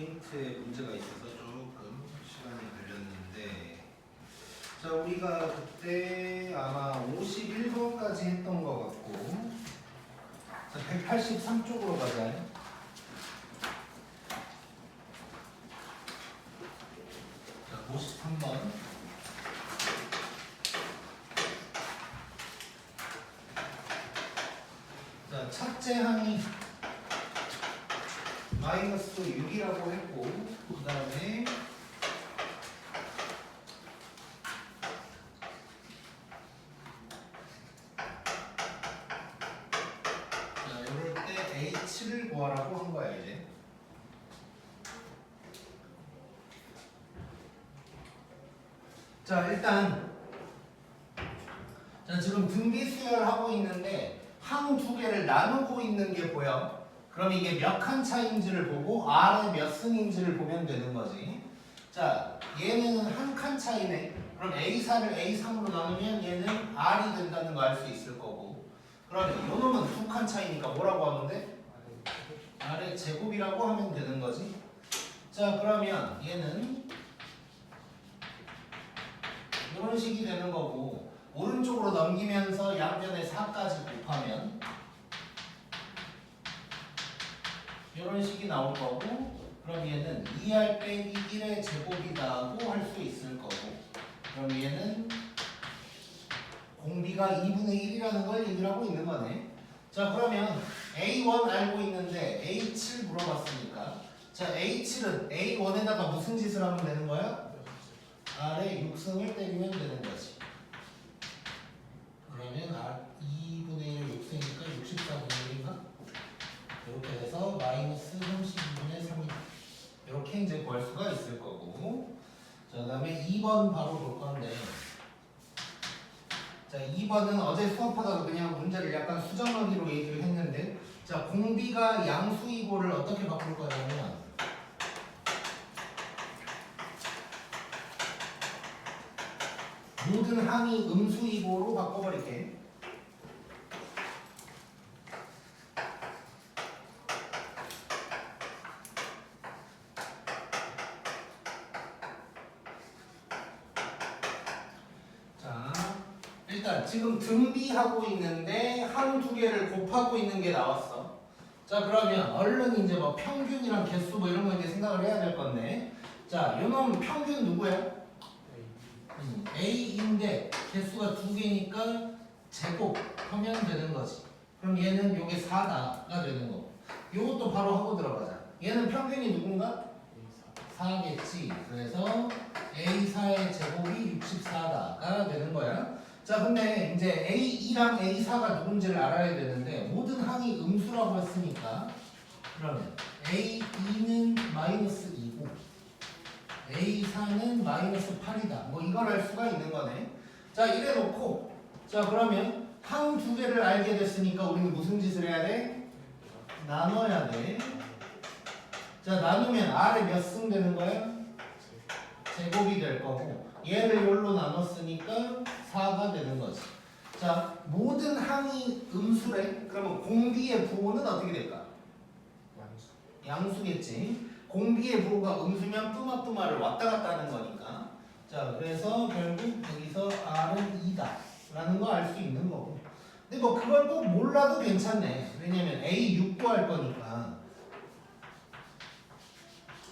포인트에 문제가 있어서 조금 시간이 걸렸는데, 자, 우리가 그때 아마 51번까지 했던 것 같고, 자, 183쪽으로 가자. 자, 53번. 자, 첫째 항이 마이너스 6이라고 했고, 그 다음에 자, 이럴 때 h를 구하라고 한 거야 이제. 자, 일단 자, 지금 등비 수열하고 있는데 항 두 개를 나누고 있는 게 보여. 그럼 이게 몇 칸 차인지를 보고 R의 몇 승인지를 보면 되는 거지. 자, 얘는 한 칸 차이네. 그럼 A4를 A3으로 나누면 얘는 R이 된다는 거 알 수 있을 거고. 그러면 이 놈은 두 칸 차이니까 뭐라고 하면 돼? R의 제곱이라고 하면 되는 거지. 자, 그러면 얘는 이런 식이 되는 거고, 오른쪽으로 넘기면서 양변에 4까지 곱하면 이런 식이 나올 거고, 그럼 얘는 2R 빼기 1의 제곱이다고 할 수 있을 거고, 그럼 얘는 공비가 2분의 1이라는 걸 얘기를 하고 있는 거네. 자, 그러면 A1 알고 있는데 A7 물어봤으니까, 자, A7은 A1에다가 무슨 짓을 하면 되는 거야? R에 6승을 때리면 되는 거지. 그러면 R 2분의 1 6승이니까 64분의 1인가? 이렇게 돼서 마이너스 32분의 3이다. 이렇게 이제 구할 수가 있을 거고. 자, 그 다음에 2번 바로 볼 건데, 자, 2번은 어제 수업하다가 그냥 문제를 약간 수정하기로 얘기를 했는데, 자, 공비가 양수이고를 어떻게 바꿀 거냐면, 모든 항이 음수이고로 바꿔버릴게. 자, 일단 지금 등비하고 있는데 항 두 개를 곱하고 있는 게 나왔어. 자, 그러면 얼른 이제 뭐 평균이랑 개수 뭐 이런 거 이제 생각을 해야 될 건데, 자, 요놈 평균 누구야? A인데 개수가 두 개니까 제곱하면 되는 거지. 그럼 얘는 요게 4다가 되는 거고, 요것도 바로 하고 들어가자. 얘는 평균이 누군가? 4겠지. 그래서 A4의 제곱이 64다가 되는 거야. 자, 근데 이제 A2랑 A4가 누군지를 알아야 되는데, 모든 항이 음수라고 했으니까, 그러면 A2는 마이너스 2고 A4는 마이너스 8이다. 뭐 이걸 알 수가 있는 거네. 자, 이래 놓고, 자, 그러면 항 두 개를 알게 됐으니까 우리는 무슨 짓을 해야 돼? 나눠야 돼. 자, 나누면 R에 몇 승 되는 거야? 제곱이 될 거고, 얘를 열로 나눴으니까 4가 되는 거지. 자, 모든 항이 음수래. 그러면 공비의 부호는 어떻게 될까? 양수겠지. 공비의 부호가 음수면 뿌마뿌마를 왔다 갔다 하는 거니까. 자, 그래서 결국 여기서 R은 2다 라는 거 알 수 있는 거고. 근데 뭐 그걸 꼭 몰라도 괜찮네. 왜냐면 A6 구할 거니까.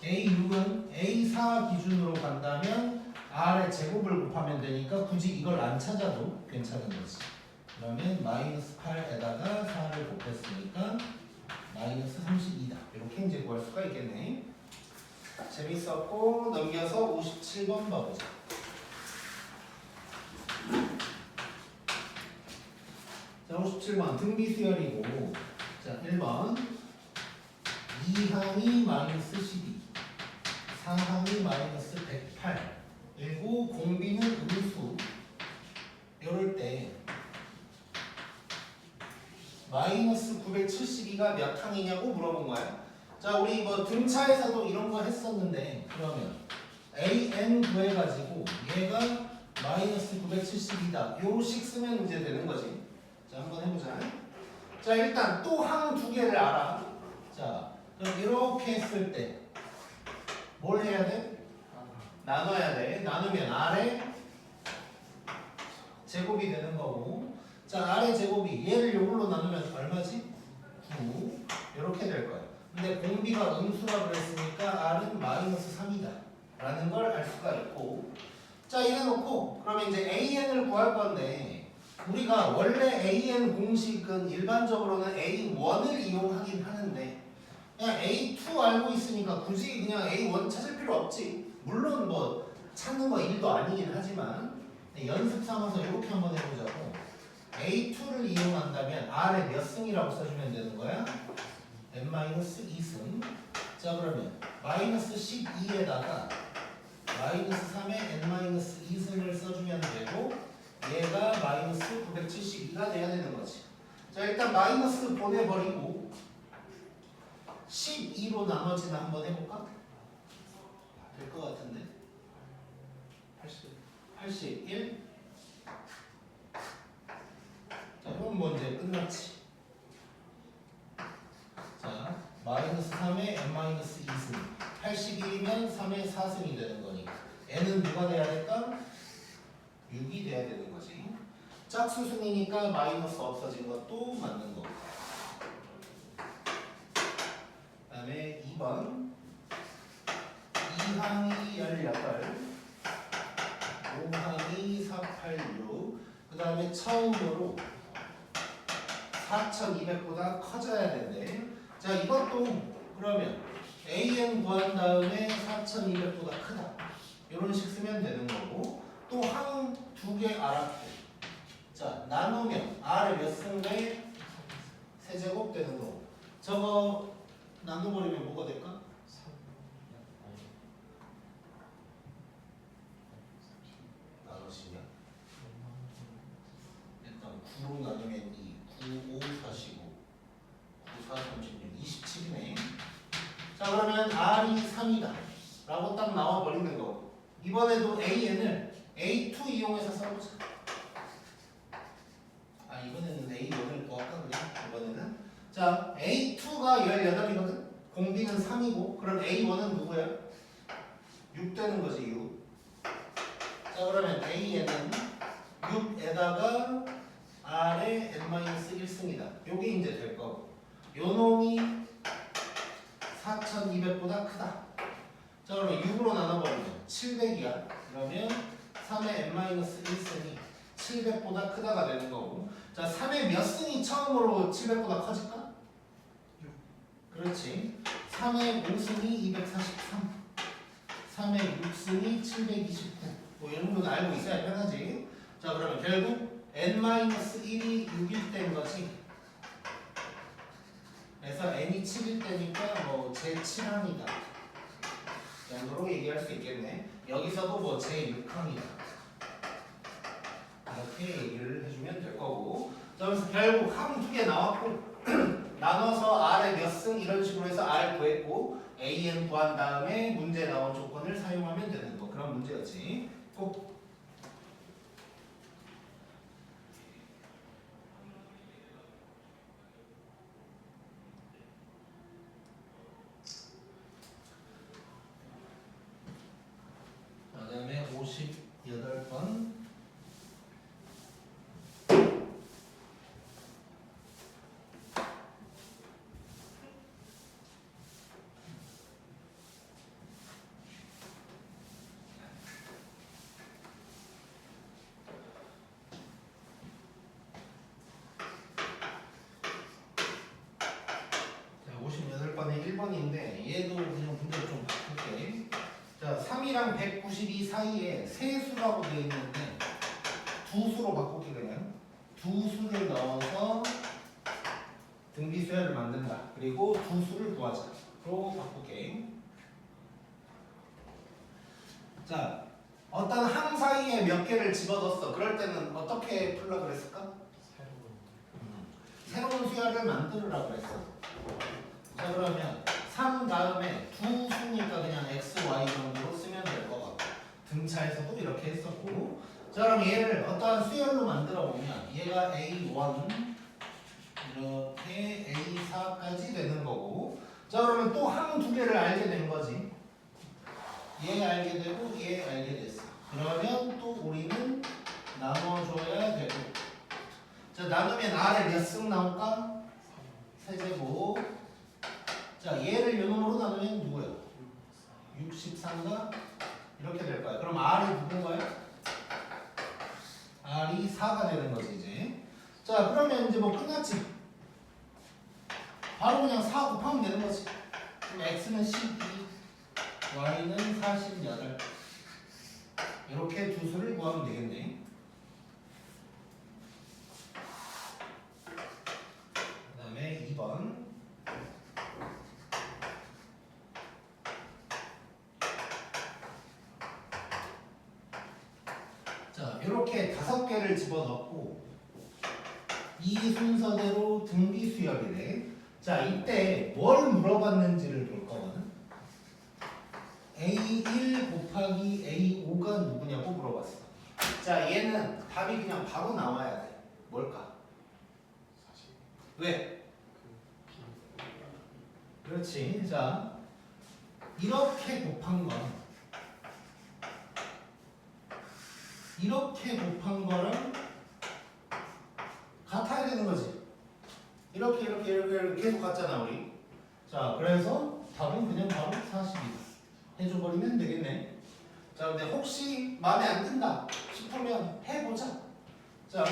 A6은 A4 기준으로 간다면 R의 제곱을 곱하면 되니까 굳이 이걸 안 찾아도 괜찮은 거지. 그러면 마이너스 8에다가 4를 곱했으니까 마이너스 32다. 이렇게 이제 구할 수가 있겠네. 재밌었고, 넘겨서 57번 봐보자. 자, 57번 등비 수열이고, 자, 1번 2항이 마이너스 12, 4항이 마이너스 108, 그리고 공비는 음수. 이럴 때 마이너스 972가 몇 항이냐고 물어본 거야. 자, 우리 뭐 등차에서도 이런 거 했었는데, 그러면 AN 구해가지고 얘가 마이너스 972다. 요식 쓰면 이제 되는 거지. 자, 한번 해보자. 자, 일단 또 항 두 개를 알아. 자, 그럼 이렇게 했을 때 뭘 해야 돼? 나눠야 돼. 나누면 R의 제곱이 되는 거고. 자, R의 제곱이 얘를 요걸로 나누면 얼마지? 9. 이렇게 될 거야. 근데 공비가 음수라 그랬으니까 R은 마이너스 3이다. 라는 걸 알 수가 있고. 자, 이래 놓고 그러면 이제 AN을 구할 건데 우리가 원래 AN 공식은 일반적으로는 A1을 이용하긴 하는데 그냥 A2 알고 있으니까 굳이 그냥 A1 찾을 필요 없지. 물론 뭐 찾는 거 1도 아니긴 하지만 연습 삼아서 이렇게 한번 해보자고. A2를 이용한다면 R의 몇 승이라고 써주면 되는 거야? n-2승. 자, 그러면 마이너스 12에다가 마이너스 3에 n-2승을 써주면 되고 얘가 마이너스 972가 돼야 되는 거지. 자, 일단 마이너스 보내버리고 12로 나머지는 한번 해볼까? 될 것 같은데 81. 자, 그럼 뭐 이제 끝났지. 자, 마이너스 3에 n-2승 81이면 3의 4승이 되는 거니까 n은 누가 돼야 될까? 6이 돼야 되는 거지. 짝수승이니까 마이너스 없어진 것도 맞는 거고. 그 다음에 2번 2항이 18 5항이 486. 그 다음에 처음으로 4200보다 커져야 된대. 자, 이것도 그러면 AN 구한 다음에 4200보다 크다. 이런 식 쓰면 되는 거고. 또 항 두 개 알았고. 자, 나누면 R의 몇 승에 세제곱 되는 거고. 저거 나눠버리면 뭐가 될까? 나누시면 일단 9로 나누면 2, 9, 5, 45, 9, 4, 36, 27이네. 자, 그러면 R이 3이다 라고 딱 나와버리는 거고. 이번에도 AN을 A2 이용해서 써보자. 아, 이번에는 A1을 구할까 그냥? 이번에는 자, A2가 18이거든? 공비는 3이고 그럼 A1은 누구야? 6 되는 거지. 6. 자, 그러면 AN은 6에다가 R의 n-1승이다. 요게 이제 될 거고 요 놈이 4200보다 크다. 자, 그러면 6으로 나눠버리면 700이야. 그러면 3의 n-1승이 700보다 크다가 되는 거고. 자, 3의 몇 승이 처음으로 700보다 커질까? 6. 그렇지. 3의 5승이 243. 3의 6승이 729. 뭐 이런 정도는 알고 있어야 편하지. 자, 그러면 결국 n-1이 6일 때인 거지. 그래서 n이 7일 때니까 뭐 제7항이다 정도로 얘기할 수 있겠네. 여기서도 뭐 제6항이다 이렇게 얘기를 해주면 될 거고. 자, 그래서 결국 항 두 개 나왔고 나눠서 R의 몇 승 이런 식으로 해서 R 구했고 AN 구한 다음에 문제 나온 조건을 사용하면 되는 거. 그런 문제였지. 꼭 그 다음에 58번 자, 58번에 1번인데 얘도 그냥 문제를 좀 바꿀게. 자, 3이랑 192 사이에 세 수라고 되어 있는데 두 수로 바꿀게. 그냥 두 수를 넣어서 등비수열을 만든다. 그리고 두 수를 구하자. 로 바꿀게. 자, 어떤 항 사이에 몇 개를 집어넣었어. 그럴 때는 어떻게 풀라 그랬을까? 새로운 수열을 만들으라 그랬어. 자, 그러면 3 다음에 두 수니까 그냥 x, y 정도로 쓰면 될 것 같고 등차에서도 이렇게 했었고. 자, 그럼 얘를 어떠한 수열로 만들어 보면 얘가 A1 이렇게 A4까지 되는 거고. 자, 그러면 또 항 두 개를 알게 된 거지. 얘 알게 되고 얘 알게 됐어. 그러면 또 우리는 나눠줘야 되고. 자, 나누면 R에 몇 승 나올까? 세제곱. 자, 얘를 요놈으로 나누면 누구예요? 63가 이렇게 될 거야. 그럼 R이 누군가요? R이 4가 되는 거지 이제. 자, 그러면 이제 뭐 끝났지. 바로 그냥 4 곱하면 되는 거지. 그럼 X는 12, Y는 48. 이렇게 두 수를 구하면 되겠네. 그 다음에 2번. 자, 이렇게 5개를 집어넣고 이 순서대로 등비 수열이래. 자, 이때 뭘 물어봤는지를 볼 거거든. A1 곱하기 A5가 누구냐고 물어봤어. 자, 얘는 답이 그냥 바로 나와야 돼. 뭘까? 왜? 그렇지. 자, 이렇게 곱한 거랑 같아야 되는 거지. 이렇게 계속 갔잖아 우리. 자, 그래서 답은 그냥 바로 40이다 해줘버리면 되겠네. 자, 근데 혹시 마음에 안 든다 싶으면 해보자. 자,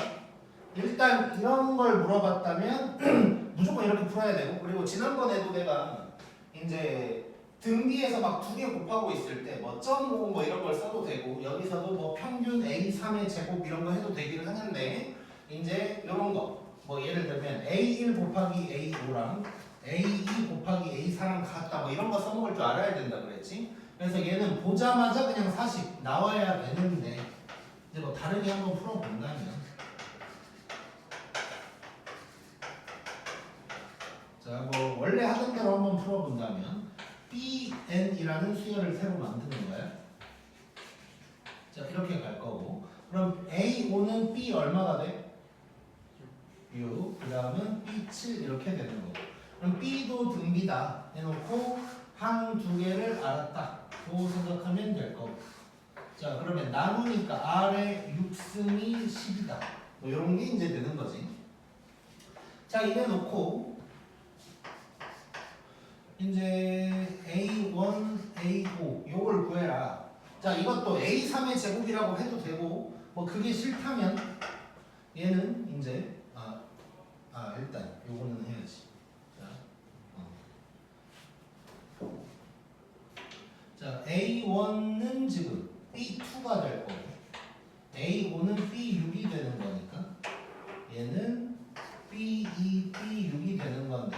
일단 이런 걸 물어봤다면 무조건 이렇게 풀어야 되고, 그리고 지난번에도 내가 이제 등비에서 막 2개 곱하고 있을 때 뭐 .5 뭐 이런 걸 써도 되고, 여기서도 뭐 평균 A3의 제곱 이런 거 해도 되기는 하는데, 이제 이런 거 뭐 예를 들면 A1 곱하기 A5랑 A2 곱하기 A4랑 같다 뭐 이런 거 써먹을 줄 알아야 된다 그랬지. 그래서 얘는 보자마자 그냥 40 나와야 되는데, 이제 뭐 다르게 한번 풀어본다면, 자, 뭐 원래 하던 대로 한번 풀어본다면 BN이라는 수열을 새로 만드는 거야. 자, 이렇게 갈 거고, 그럼 A5는 B 얼마가 돼? 6, 그 다음은 B7 이렇게 되는 거고, 그럼 B도 등비다 해놓고 항 2개를 알았다 고 생각하면 될 거고. 자, 그러면 나누니까 R의 6승이 10이다 뭐 이런 게 이제 되는 거지. 자, 이래 놓고 이제 A1, A5 요걸 구해라. 자, 이것도 A3의 제곱이라고 해도 되고, 뭐 그게 싫다면 얘는 이제 일단 요거는 해야지. 자, A1은 지금 B2가 될 거고, A5는 B6이 되는 거니까 얘는 B2, B6이 되는 건데,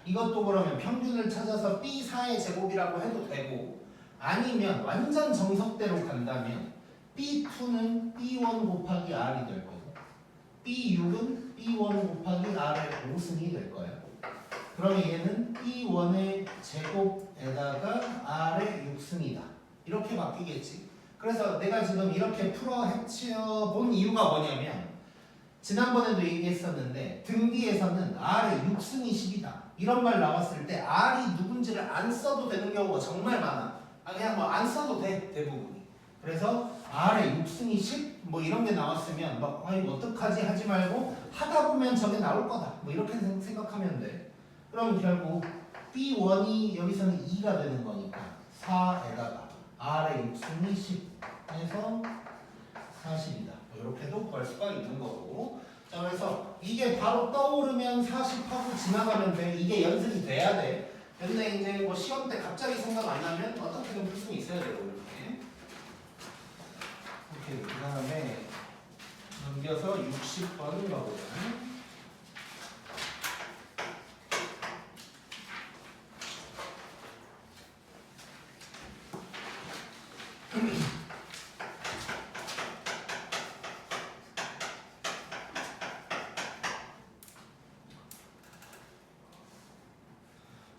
이것도 그러면 평균을 찾아서 B4의 제곱이라고 해도 되고, 아니면 완전 정석대로 간다면 B2는 B1 곱하기 R이 될 거고, B6은 B1 곱하기 R의 5승이 될 거예요. 그러면 얘는 B1의 제곱에다가 R의 6승이다 이렇게 바뀌겠지. 그래서 내가 지금 이렇게 풀어 헤쳐본 이유가 뭐냐면, 지난번에도 얘기했었는데 등비에서는 R의 6승이 10이다 이런 말 나왔을 때 R이 누군지를 안 써도 되는 경우가 정말 많아. 그냥 뭐 안 써도 돼 대부분이. 그래서 R의 6승이 10 뭐 이런 게 나왔으면 막 이거 어떡하지 하지 말고 하다 보면 저게 나올 거다 뭐 이렇게 생각하면 돼. 그럼 결국 B1이 여기서는 2가 되는 거니까 4에다가 R의 6승이 10 해서 40이다. 이렇게도 구할 수가 있는 거고. 자, 그래서 이게 바로 떠오르면 40하고 지나가면 돼. 이게 연습이 돼야 돼. 근데 이제 뭐 시험 때 갑자기 생각 안 나면 어떻게든 풀 수 있어야 되고 이렇게. 오케이. 그 다음에 넘겨서 60번을 가보자.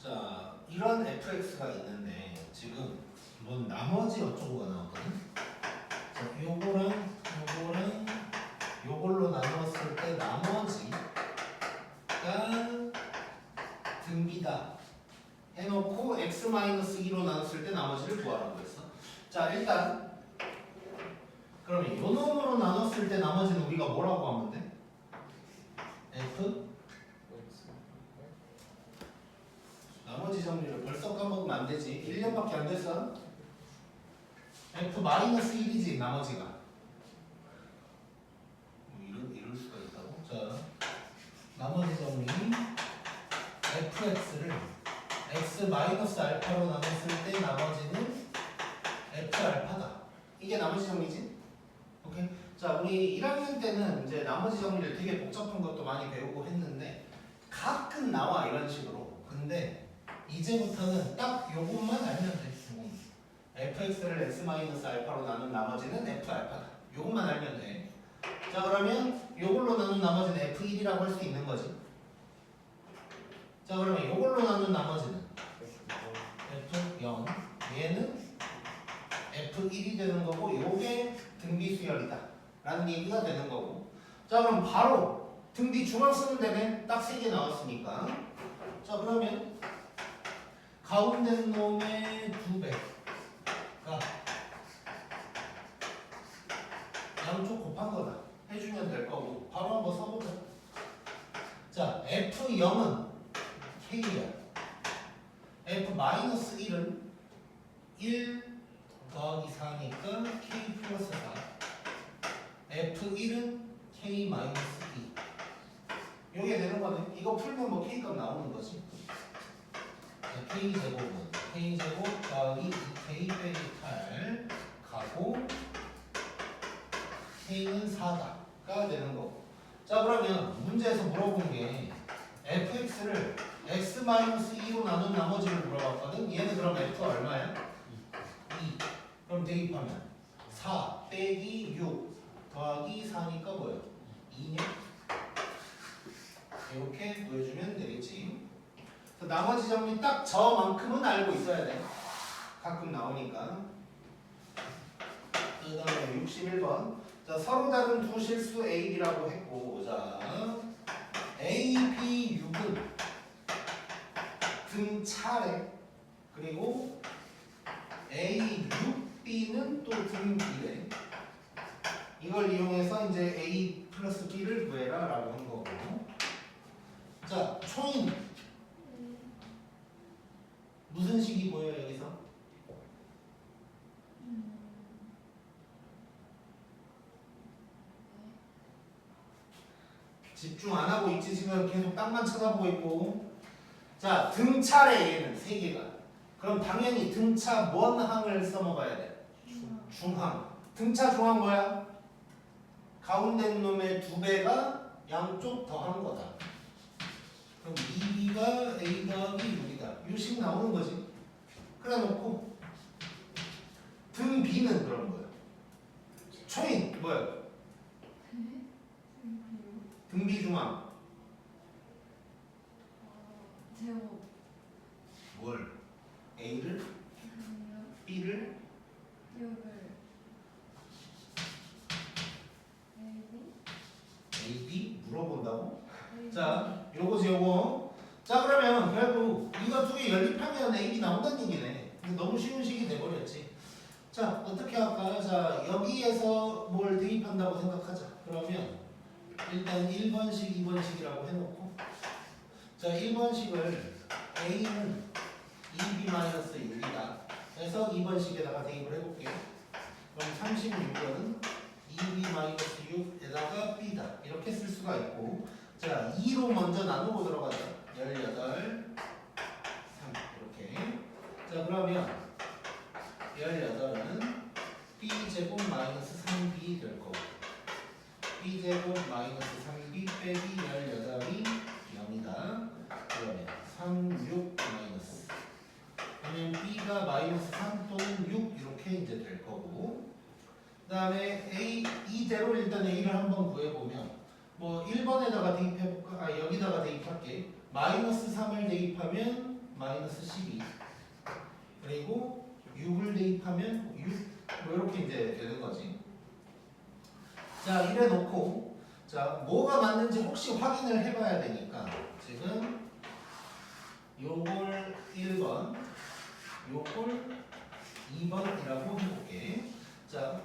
자, 이런 fx가 있는데 지금 뭔 나머지 어쩌고가 나오거든. 자, 요걸로 나누었을 때 나머지가 등비다 해놓고 x-2로 나눴을 때 나머지를 구하라고 했어. 자 일단 그러면 요 놈으로 나눴을 때 나머지는 우리가 뭐라고 하면 돼? F 나머지 정리를 벌써 까먹으면 안 되지. 1년밖에 안 됐어. F-1이지 나머지가. 이럴 수가 있다고? 자 나머지 정리 fx를 x-알파로 나눴을 때 나머지는 f알파다. 이게 나머지 정리지? 오케이. 자 우리 1학년 때는 이제 나머지 정리를 되게 복잡한 것도 많이 배우고 했는데 가끔 나와 이런 식으로. 근데 이제부터는 딱 요것만 알면 돼. fx를 x-알파로 나눈 나머지는 f알파다. 요것만 알면 돼. 자 그러면 요걸로 나눈 나머지는 f1이라고 할 수 있는 거지. 자 그러면 요걸로 나눈 나머지는 f0 얘는 f1이 되는 거고 요게 등비 수열이다 라는 얘기가 되는 거고. 자 그럼 바로 등비 중앙 쓰면 되네. 딱 3개 나왔으니까. 자 그러면 가운데 놈의 2배가 양쪽 곱한 거다 해주면 될 거고 바로 한번 써보자. 자 F0은 K야. F-1은 1 더하기 4니까 K 플러스 4. F1은 K-2. 요게 되는 거네. 이거 풀면 뭐 K값 나오는 거지. K제곱은 K제곱 더하기 2K 빼기 8 가고 K는 4다가 되는 거고. 자 그러면 문제에서 물어본 게 fx를 x-2로 나눈 나머지를 물어봤거든. 얘는 그럼 f 얼마야? 2. 그럼 대입하면 4 빼기 6 더하기 4니까 뭐예요? 2냐? 이렇게 보여주면 되겠지. 나머지 정리 딱 저만큼은 알고 있어야 돼. 가끔 나오니까. 그 다음에 61번. 자, 서로 다른 두 실수 A, B라고 했고, 자, A, B, 6은 등 차례. 그리고 A, 6, B는 또 등 B래. 이걸 이용해서 이제 A 플러스 B를 구해라 라고 한 거고. 자, 초인. 무슨 식이 보여요, 여기서? 집중 안 하고 있지, 지금 계속 땅만 쳐다보고 있고. 자, 등차래 얘는 세 개가. 그럼 당연히 등차 뭔 항을 써먹어야 돼? 중항. 등차 중항 뭐야? 가운데 놈의 2배가 양쪽 더한 거다. 그럼 2B가 A 더하기 6이다. 요식 나오는 거지. 그래 놓고 등 B는 그런 거야. 초인 뭐야? 등 B 중앙. 제곱. 뭘? A를? B를? 6을 A, B? 물어본다고? 자, 요거지 요거. 자 그러면 결국 이거 두 개 연립하면 A, B 나온다는 얘기네. 근데 너무 쉬운 식이 돼버렸지. 자 어떻게 할까? 자 여기에서 뭘 대입한다고 생각하자. 그러면 일단 1번식, 2번식이라고 해놓고 자 1번식을 A는 2B-6이다. 그래서 2번식에다가 대입을 해볼게요. 그럼 36은 2B-6에다가 B다. 이렇게 쓸 수가 있고 자 2로 먼저 나누고 들어가자. 18, 3 이렇게. 자 그러면 18은 B제곱 마이너스 3B 될 거고 B제곱 마이너스 3B 빼기 18이 0이다. 그러면 36 마이너스 그러면 B가 마이너스 3 또는 6 이렇게 이제 될 거고 그 다음에 A 이대로 일단 A를 한번 구해보면 뭐 1번에다가 대입해볼까? 아 여기다가 대입할게. 마이너스 3을 대입하면 마이너스 12 그리고 6을 대입하면 6 뭐 이렇게 이제 되는 거지. 자 이래 놓고 자 뭐가 맞는지 혹시 확인을 해봐야 되니까 지금 요걸 1번 요걸 2번이라고 해볼게. 자,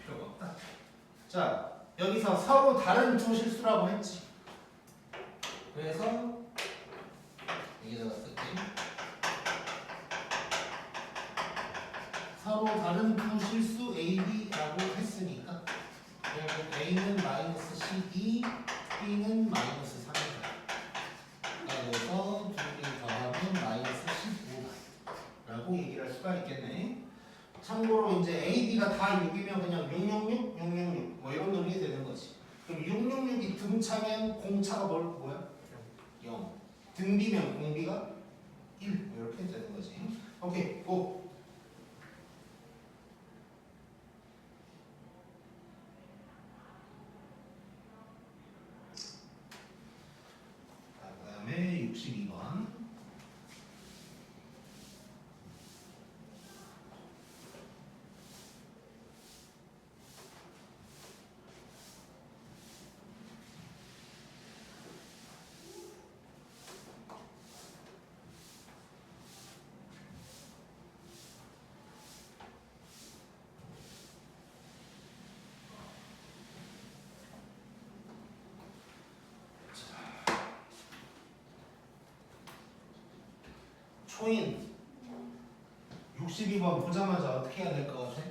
필요가 없다. 자, 여기서 서로 다른 두 실수라고 했지. 그래서 여기다가 쓸게. 서로 다른 두 실수 A, B라고 했으니까 결국 A는 마이너스 12, B는 마이너스 3이다. 그래서 두 개 더하면 마이너스 15라고 얘기를 할 수가 있겠네. 참고로 이제 A, B가 다 6이면 그냥 666, 666 뭐 이런 논리 되는 거지. 그럼 666이 등차면 공차가 뭐야? 0. 등비면 공비가 1. 뭐 이렇게 되는 거지. 오케이, 고. 그다음에 62번. 초인 62번 보자마자 어떻게 해야 될 것 같아?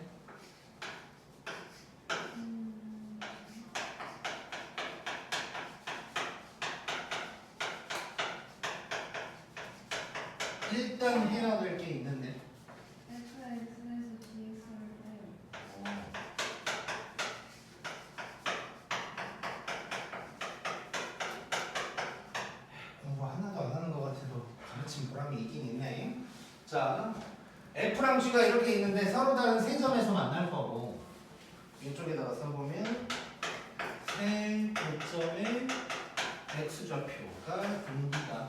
일단 해야 될 게 있는데 fx에서 dx를 빼요. 공부 하나도 안 하는 것 같아도 가르친 보람이 있긴 있네. 자, F랑 G가 이렇게 있는데 서로 다른 세 점에서 만날 거고 이쪽에다가 써보면 세 교점의 X좌표가 등비다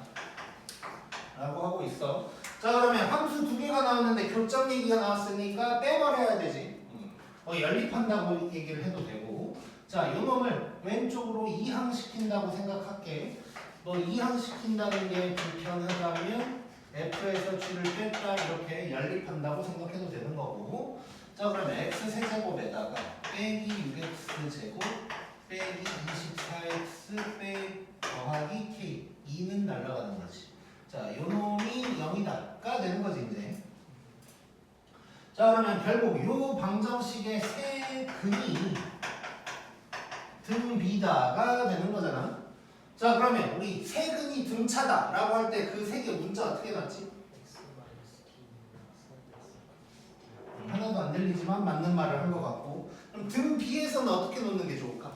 라고 하고 있어. 자, 그러면 함수 두 개가 나왔는데 교점 얘기가 나왔으니까 빼버려야 되지. 연립한다고 얘기를 해도 되고. 자, 요 놈을 왼쪽으로 이항시킨다고 생각할게. 이항시킨다는 게 불편하다면 F에서 G를 뺐다 이렇게 연립한다고 생각해도 되는 거고. 자, 그러면 X 세제곱에다가 빼기 6X 제곱 빼기 24X 더하기 K 2는 날아가는 거지. 자, 요 놈이 0이다가 되는 거지 이제. 자, 그러면 결국 요 방정식의 세 근이 등비다가 되는 거잖아. 자, 그러면 우리 세 근이 등차다라고 할 때 그 세 개 문자 어떻게 났지? 하나도 안 들리지만 맞는 말을 한 것 같고. 그럼 등비에서는 어떻게 놓는 게 좋을까?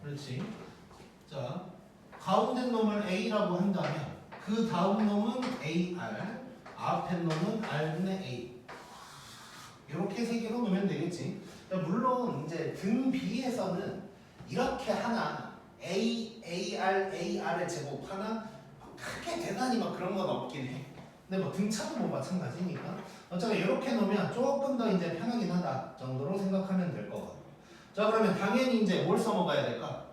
그렇지. 자, 가운데 놈을 A라고 한다면 그 다음 놈은 AR, 앞에 놈은 R분의 A. 이렇게 세 개로 놓으면 되겠지. 물론 이제 등비에서는 이렇게 하나 AR의 제곱 하나 크게 대단히 막 그런 건 없긴 해. 근데 뭐 등차도 뭐 마찬가지니까 어차피 이렇게 놓으면 조금 더 이제 편하긴 하다 정도로 생각하면 될 거고. 자, 그러면 당연히 이제 뭘 써먹어야 될까?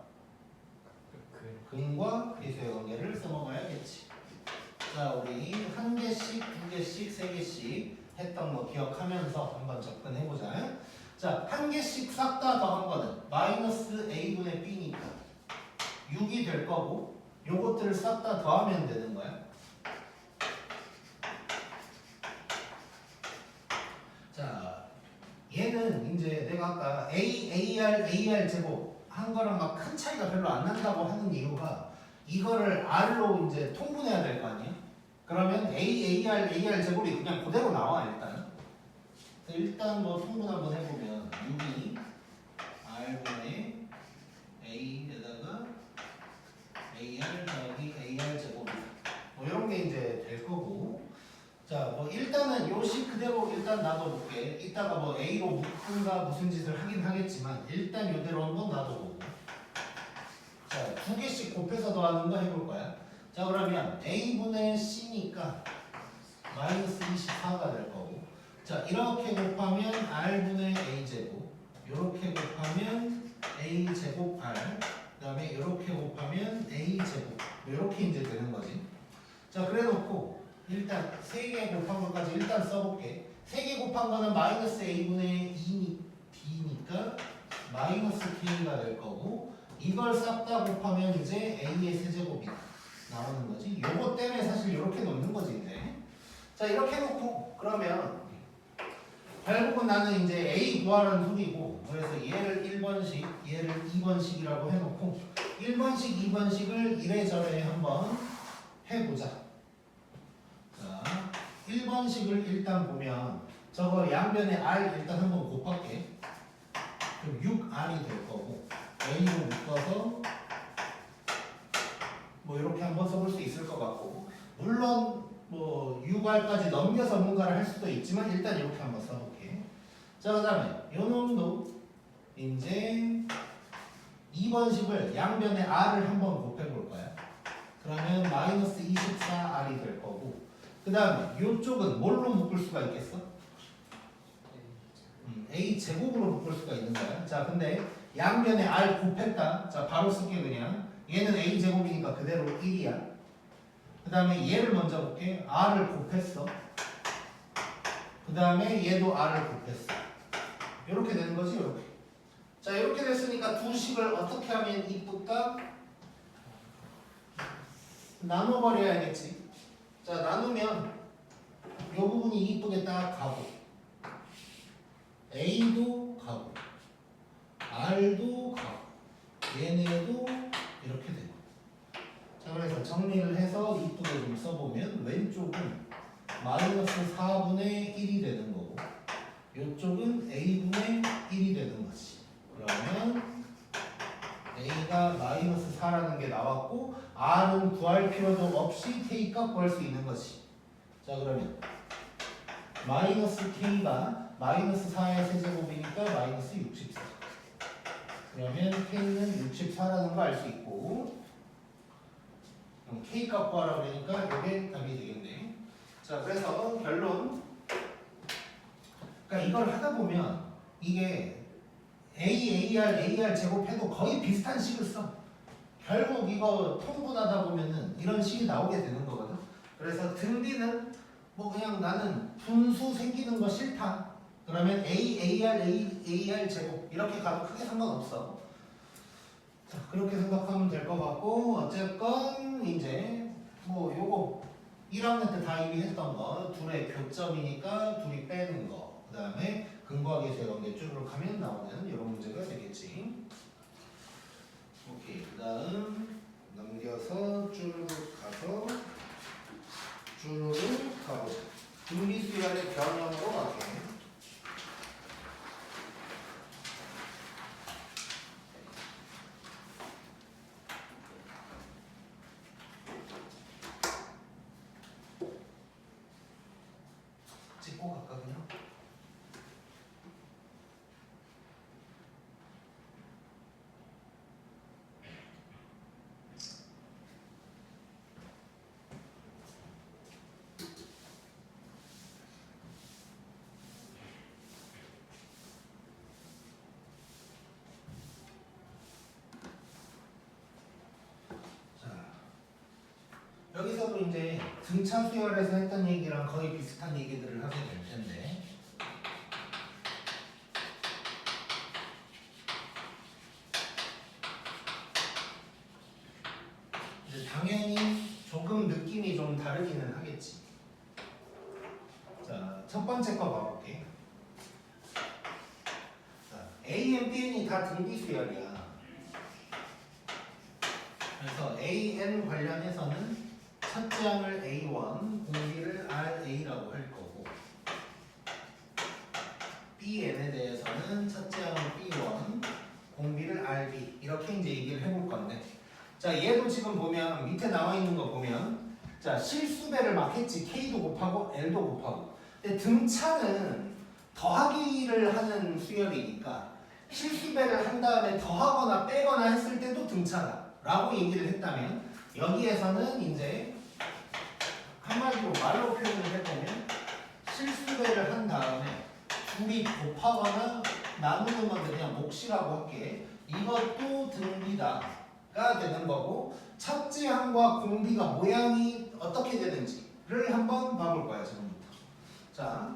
근과 그리스의 관계를 써먹어야겠지. 자, 우리 한 개씩, 두 개씩, 세 개씩 했던 거 기억하면서 한번 접근해보자. 자, 한 개씩 싹 다 더한 거는 마이너스 A분의 B니까 6이 될 거고 요것들을 싹 다 더하면 되는 거야. 자, 얘는 이제 내가 아까 AR 제곱 한 거랑 막 큰 차이가 별로 안 난다고 하는 이유가 이거를 R로 이제 통분해야 될 거 아니야? 그러면 AR 제곱이 그냥 그대로 나와 일단. 일단 뭐 통분 한번 해보면 6이 R분의 A에다가 AR 더하기 AR 제곱이다. 뭐 이런 게 이제 될 거고. 자, 뭐 일단은 요식 그대로 일단 놔둬볼게. 이따가 뭐 A로 묶은가 무슨 짓을 하긴 하겠지만 일단 요대로 한번 놔둬보고. 자, 두 개씩 곱해서 더하는 거 해볼 거야. 자, 그러면 A분의 C니까 마이너스 24가 될 거고. 자, 이렇게 곱하면 R분의 A제곱. 이렇게 곱하면 A제곱 R. 그 다음에 이렇게 곱하면 A제곱. 이렇게 이제 되는 거지. 자, 그래 놓고 일단 3개 곱한 것까지 일단 써볼게. 3개 곱한 거는 마이너스 a분의 2 b니까 마이너스 k가 될 거고, 이걸 싹 다 곱하면 이제 a의 세제곱이 나오는 거지. 요거 때문에 사실 이렇게 놓는 거지 이제. 자, 이렇게 놓고 그러면 결국은 나는 이제 a 구하라는 소리고, 그래서 얘를 1번씩 얘를 2번씩이라고 해놓고 1번씩 2번씩을 이래저래 한번 해보자. 자, 1번씩을 일단 보면 저거 양변에 r 일단 한번 곱할게. 그럼 6r이 될 거고, a로 묶어서 뭐 이렇게 한번 써볼 수 있을 것 같고, 물론 뭐 6r까지 넘겨서 뭔가를 할 수도 있지만 일단 이렇게 한번 써볼게. 자, 그 다음에 요 놈도 이제 2번식을 양변에 r을 한번 곱해볼 거야. 그러면 마이너스 24r이 될 거고, 그 다음에 요쪽은 뭘로 묶을 수가 있겠어? a 제곱으로 묶을 수가 있는 거야. 자, 근데 양변에 r 곱했다. 자, 바로 쓸게 그냥. 얘는 a 제곱이니까 그대로 1이야. 그 다음에 얘를 먼저 볼게. r을 곱했어. 그 다음에 얘도 r을 곱했어. 이렇게 되는 거지, 이렇게. 자, 이렇게 됐으니까 두 식을 어떻게 하면 이쁠까? 나눠버려야겠지. 자, 나누면 이 부분이 이쁘게 딱 가고, a도 가고, r도 가고, 얘네도 이렇게 되고. 자, 그래서 정리를 해서 이쁘게 좀 써보면 왼쪽은 마이너스 4분의 1이 되는 거고, 이쪽은 a분의 1이 되는 거지. 그러면 a가 마이너스 4라는 게 나왔고, r은 구할 필요도 없이 k값 구할 수 있는 거지. 자, 그러면 마이너스 k가 마이너스 4의 세제곱이니까 마이너스 64. 그러면 k는 64라는 거 알 수 있고, k 값 구하라 그러니까 이게 답이 되겠네. 자, 그래서 결론. 그러니까 이걸 하다 보면 이게 AR 제곱해도 거의 비슷한 식을 써. 결국 이거 통분하다 보면은 이런 식이 나오게 되는 거거든. 그래서 등비는 뭐 그냥 나는 분수 생기는 거 싫다. 그러면 AR 제곱 이렇게 가도 크게 상관없어. 자, 그렇게 생각하면 될 것 같고, 어쨌건 이제 뭐 요거 1학년 때 다 이미 했던 거, 둘의 교점이니까 둘이 빼는 거, 그 다음에 근거하기에서 이런 게 쭈르륵 하면 나오는 이런 문제가 되겠지. 오케이, 그 다음 넘겨서 쭈르륵 가서 쭈르륵 가보자. 등비수열의 변형으로 갈게. 찍고 갈까 그냥? 여기서도 이제 등차 수열에서 했던 얘기랑 거의 비슷한 얘기들을 하게 될 텐데, 이제 당연히 조금 느낌이 좀 다르기는 하겠지. 자, 첫 번째 거 봐볼게. 자, AN, BN이 다 등비 수열이야. 그래서 AN 관련해서는 첫째 항을 A1, 공비를 RA라고 할 거고, BN에 대해서는 첫째 항을 B1, 공비를 RB 이렇게 이제 얘기를 해볼 건데, 자, 얘도 지금 보면 밑에 나와 있는 거 보면, 자, 실수배를 막 했지. K도 곱하고 L도 곱하고. 근데 등차는 더하기를 하는 수열이니까 실수배를 한 다음에 더하거나 빼거나 했을 때도 등차다 라고 얘기를 했다면, 여기에서는 이제 한마디로 말로 표현을 해보면 실수배를 한 다음에 둘이 곱하거나 나누는 건데 그냥 몫이라고 할게. 이것도 등비다가 되는 거고, 첫째 항과 공비가 모양이 어떻게 되는지, 한번 봐볼 거야 지금부터. 자,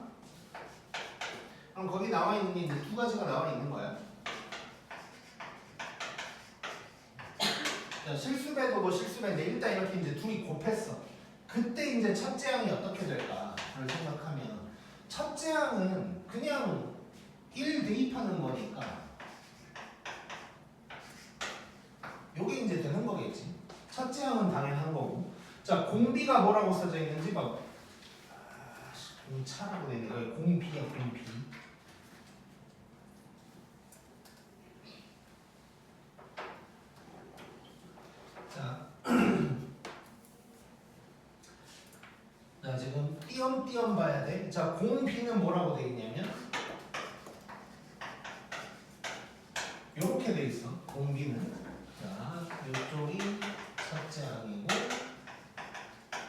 그럼 거기 나와 있는 게 이제 두 가지가 나와 있는 거야. 자, 실수배도 뭐 실수배인데 일단 이렇게 이제 둘이 곱했어. 그때 이제 첫째 항이 어떻게 될까를 생각하면 첫째 항은 그냥 1 대입하는 거니까 요게 이제 되는 거겠지. 첫째 항은 당연한 거고. 자, 공비가 뭐라고 써져 있는지 봐. 공차라고 되네. 여기 공비야, 공비. 자, 자 지금 띄엄띄엄 봐야 돼. 자, 공비는 뭐라고 돼 있냐면 요렇게 돼 있어. 공비는. 자, 요쪽이 첫째 항이고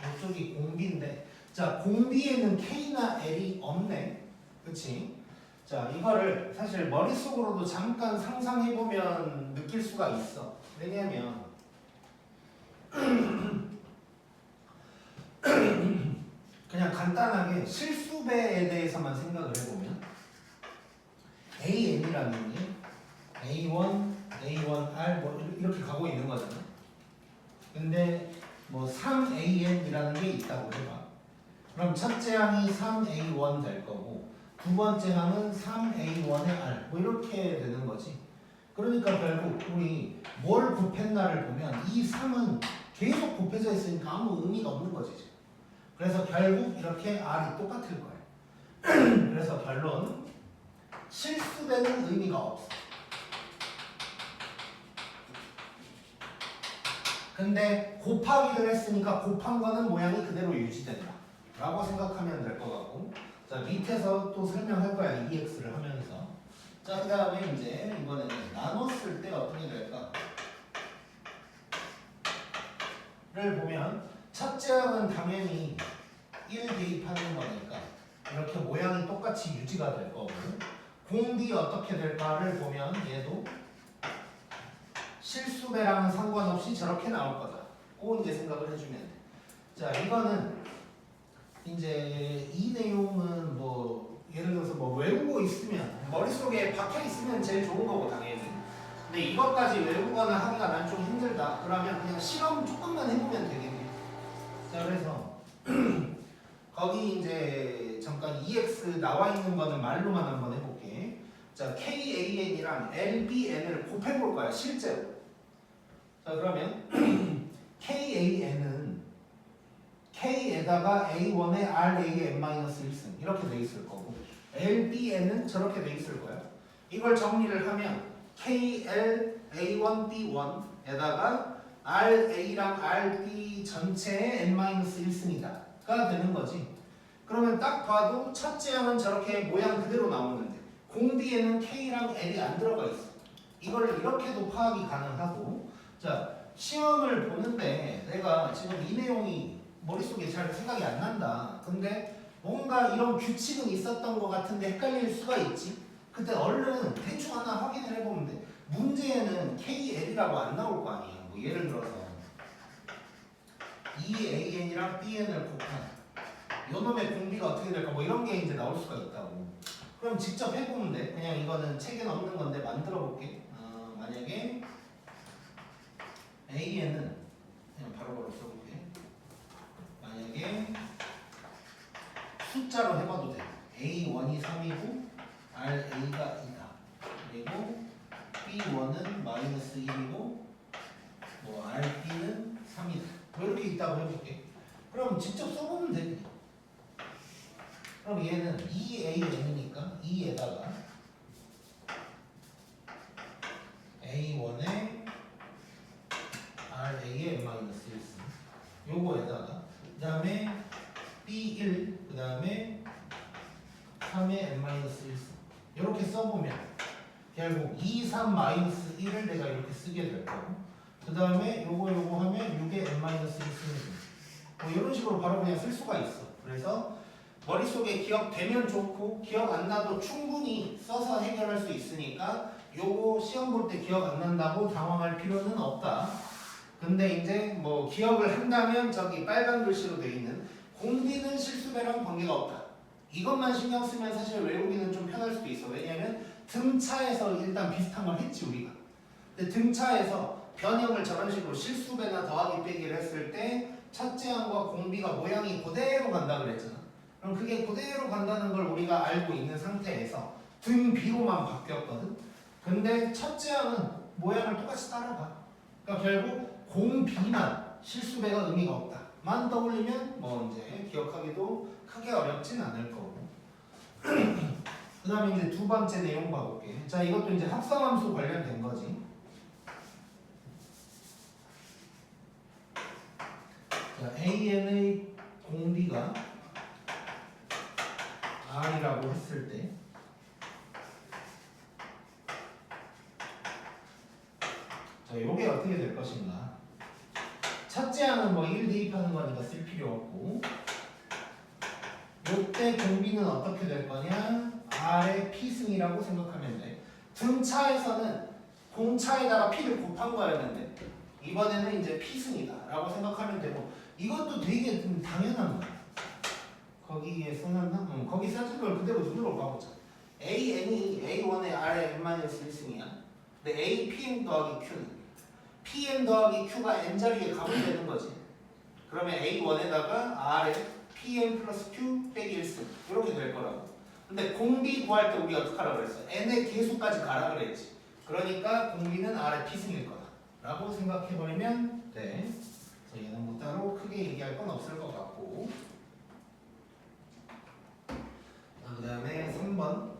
요쪽이 공비인데, 자, 공비에는 K나 L이 없네. 그치? 자, 이거를 사실 머릿속으로도 잠깐 상상해보면 느낄 수가 있어. 왜냐면 그냥 간단하게 실수배에 대해서만 생각을 해보면 AN이라는 게 A1, A1R 뭐 이렇게 가고 있는 거잖아. 근데 뭐 3AN이라는 게 있다고 해봐. 그럼 첫째 항이 3A1 될 거고 두 번째 항은 3A1의 R 뭐 이렇게 되는 거지. 그러니까 결국 우리 뭘 곱했나를 보면 이 3은 계속 곱해져 있으니까 아무 의미가 없는 거지 지금. 그래서 결국 이렇게 R이 똑같을 거예요. 그래서 결론 실수되는 의미가 없어. 근데 곱하기를 했으니까 곱한 거는 모양이 그대로 유지된다 라고 생각하면 될 것 같고, 자, 밑에서 또 설명할 거야. EX를 하면서. 자, 그 다음에 이제 이번에는 나눴을 때 어떻게 될까 를 보면 첫째 항은 당연히 1 대입하는 거니까 이렇게 모양이 똑같이 유지가 될 거고, 공비 어떻게 될까를 보면 얘도 실수배랑은 상관없이 저렇게 나올 거다. 그 이제 생각을 해주면 돼. 자, 이거는 이제 이 내용은 뭐 예를 들어서 뭐 외우고 있으면 머릿속에 박혀 있으면 제일 좋은 거고 당연히. 근데 이것까지 외우거나 하기가 난 좀 힘들다. 그러면 그냥 실험 조금만 해보면 되겠네. 자, 그래서 거기 이제 잠깐 EX 나와 있는 거는 말로만 한번 해볼게. 자, KAN이랑 LBN을 곱해볼 거야 실제로. 자, 그러면 KAN은 K에다가 A1에 RA의 n-1승 이렇게 돼 있을 거고, LBN은 저렇게 돼 있을 거야. 이걸 정리를 하면 KL A1 B1에다가 RA랑 RB 전체의 n-1승이다가 되는 거지. 그러면 딱 봐도 첫째 항은 저렇게 모양 그대로 나오는데 공비에는 K랑 L이 안 들어가 있어. 이걸 이렇게도 파악이 가능하고. 자, 시험을 보는데 내가 지금 이 내용이 머릿속에 잘 생각이 안 난다. 근데 뭔가 이런 규칙은 있었던 것 같은데 헷갈릴 수가 있지. 그때 얼른 대충 하나 확인을 해보면 돼. 문제에는 KL이라고 안 나올 거 아니에요. 뭐 예를 들어서 EAN이랑 BN을 곱한 요놈의 공비가 어떻게 될까 뭐 이런 게 이제 나올 수가 있다고. 그럼 직접 해보면 돼. 그냥 이거는 책에는 없는 건데 만들어 볼게. 만약에 AN은 그냥 바로바로 써볼게. 만약에 숫자로 해봐도 돼. A1이 3이고 RA가 2다. 그리고 B1은 마이너스 1이고 뭐 RB는 3이다. 뭐 이렇게 있다고 해볼게. 그럼 직접 써보면 돼. 그럼 얘는 2AN이니까 2에다가 A1에 RA의 n-1승 요거에다가 그 다음에 B1 그 다음에 3의 n-1승 이렇게 써보면 결국 2, 3, 마이너스 1을 내가 이렇게 쓰게 될 거고, 그 다음에 요거 하면 6의 n-1승이 뭐 이런 식으로 바로 그냥 쓸 수가 있어. 그래서 머릿속에 기억되면 좋고 기억 안 나도 충분히 써서 해결할 수 있으니까 요거 시험 볼 때 기억 안 난다고 당황할 필요는 없다. 근데 이제 뭐 기억을 한다면 저기 빨간 글씨로 돼 있는 공비는 실수배랑 관계가 없다. 이것만 신경 쓰면 사실 외우기는 좀 편할 수도 있어. 왜냐면 등차에서 일단 비슷한 걸 했지 우리가. 근데 등차에서 변형을 저런 식으로 실수배나 더하기 빼기를 했을 때 첫째 항과 공비가 모양이 그대로 간다 그랬잖아. 그럼 그게 그대로 간다는 걸 우리가 알고 있는 상태에서 등비로만 바뀌었거든. 근데 첫째 항은 모양을 똑같이 따라가. 그러니까 결국 공비만 실수배가 의미가 없다. 만 떠올리면 뭐 이제 기억하기도 크게 어렵진 않을 거고. 그 다음에 이제 두 번째 내용 봐볼게. 자, 이것도 이제 합성함수 관련된 거지. 자, AN의 공비가 R이라고 했을 때 자, 요게 어떻게 될 것인가. 첫째 항은 뭐 1 대입하는 거니까 쓸 필요 없고, 요때 공비는 어떻게 될 거냐? R의 P승이라고 생각하면 돼. 등차에서는 공차에다가 P를 곱한 거였는데 이번에는 이제 P승이다 라고 생각하면 되고, 이것도 되게 좀 당연한 거야. 거기에 써놨나? 거기 써진 걸 그대로 눈으로 봐보자. AN이 A1의 R의 n-1승이야. 근데 A, PM 더하기 Q는 PM 더하기 Q가 N자리에 가면 되는 거지. 그러면 A1에다가 R의 PM 플러스 Q 빼기 1승 이렇게 될 거라고. 근데 공비 구할 때 우리 어떻게 하라고 그랬어? N의 개수까지 가라 그랬지. 그러니까 공비는 R의 P승일 거다 라고 생각해버리면 돼. 그래서 얘는 뭐 따로 크게 얘기할 건 없을 것 같고. 그 다음에 3번.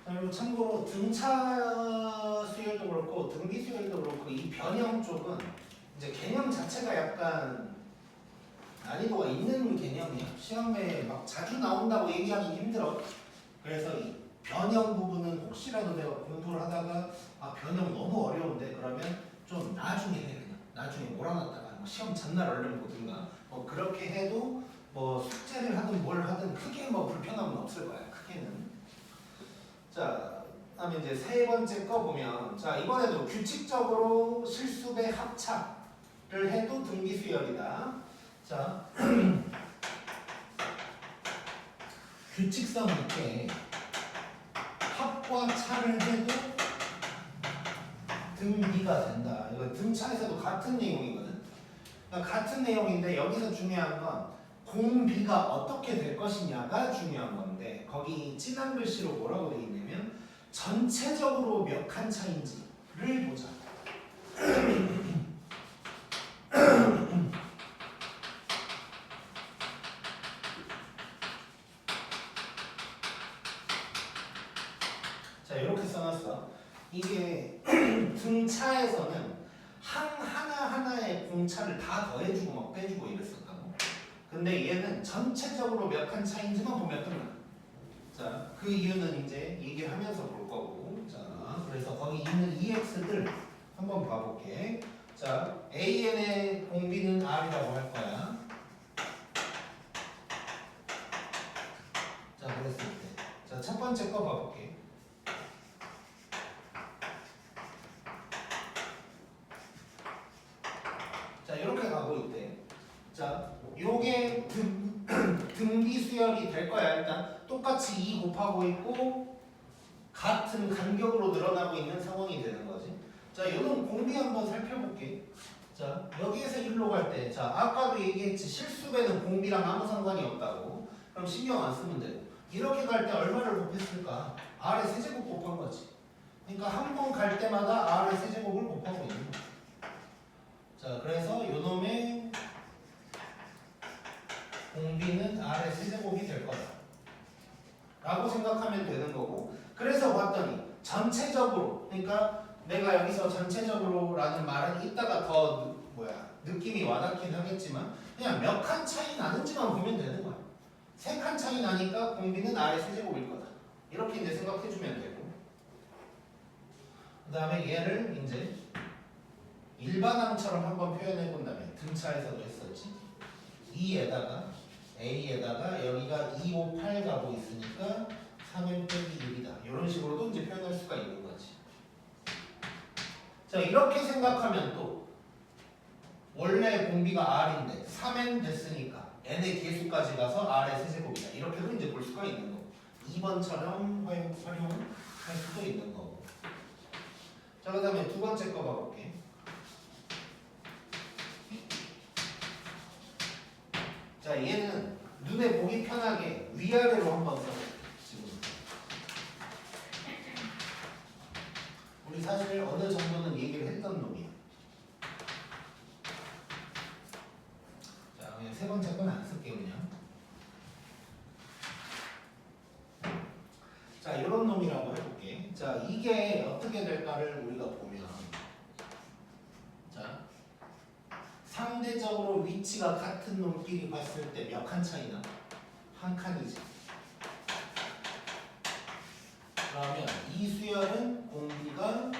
그리고 참고로 등차 수열도 그렇고 등비 수열도 그렇고 이 변형 쪽은 이제 개념 자체가 약간 난이도가 있는 개념이야. 시험에 막 자주 나온다고 얘기하기 힘들어. 그래서 이 변형 부분은 혹시라도 내가 공부를 하다가 아 변형 너무 어려운데 그러면 좀 나중에 해 그냥. 나중에 몰아놨다가 뭐 시험 전날 얼른 보든가 뭐 그렇게 해도 뭐 숙제를 하든 뭘 하든 크게 뭐 불편함은 없을 거야. 크게는. 자, 그다음에 이제 세 번째 거 보면 자 이번에도 규칙적으로 실수배 합차를 해도 등비 수열이다. 자 규칙성 있게 합과 차를 해도 등비가 된다. 이거 등차에서도 같은 내용이거든. 그러니까 같은 내용인데 여기서 중요한 건 공비가 어떻게 될 것이냐가 중요한 건데 거기 진한 글씨로 뭐라고 되어 있냐면 전체적으로 몇 칸 차인지를 보자. 자 이렇게 써놨어. 이게 등차에서는 항 하나하나의 공차를 다 더해주고 막 빼주고 이랬었다고. 근데 얘는 전체적으로 몇 칸 차인지만 보면 끝나. 자, 그 이유는 이제 얘기를 하면서 볼 거고. 자, 그래서 거기 있는 EX들 한번 봐볼게. 자, AN의 공비는 R이라고 할 거야. 자, 그랬을 때. 자, 첫 번째 거 봐볼게. 자, 이렇게 가고 있대. 자, 요게 등비 수열이 될 거야. 일단 똑같이 2 곱하고 있고 같은 간격으로 늘어나고 있는 상황이 되는 거지. 자, 요런 공비 한번 살펴볼게. 자, 여기에서 1로 갈 때, 자, 아까도 얘기했지. 실수배는 공비랑 아무 상관이 없다고. 그럼 신경 안 쓰면 되고. 이렇게 갈 때 얼마를 곱했을까? R의 세제곱 곱한 거지. 그러니까 한 번 갈 때마다 R의 세제곱을 곱하고 있는 거지. 자, 그래서 요놈의 공비는 R의 세제곱이 될 거다 라고 생각하면 되는 거고. 그래서 봤더니 전체적으로, 그러니까 내가 여기서 전체적으로 라는 말은 이따가 더 느낌이 와닿긴 하겠지만 그냥 몇 칸 차이 나는지만 보면 되는 거야. 3칸 차이 나니까 공비는 R의 세제곱일 거다 이렇게 이제 생각해주면 되고, 그 다음에 얘를 이제 일반항처럼 한번 표현해 본다면 등차에서도 했었지. 2에다가 A에다가 여기가 2, 5, 8 가고 있으니까 3n 빼기 1이다. 이런 식으로도 이제 표현할 수가 자, 이렇게 생각하면 또 원래 공비가 R인데 3n 됐으니까 n의 개수까지 가서 R의 세제곱이다. 이렇게도 이제 볼 수가 있는 거고 2번처럼 활용할 수도 있는 거고. 자, 그 다음에 두 번째 거 봐볼게. 자, 얘는 눈에 보기 편하게 위아래로 한번 써. 지금 우리 사실 어느 정도는 얘기를 했던 놈이야. 자, 그냥 세 번째 건 안 쓸게 그냥. 자, 이런 놈이라고 해볼게. 자, 이게 어떻게 될까를 우리가 보면, 자, 상대적으로 위치가 같은 놈끼리 봤을 때 몇 칸 차이나? 한 칸이지. 그러면 이 수열은 공비가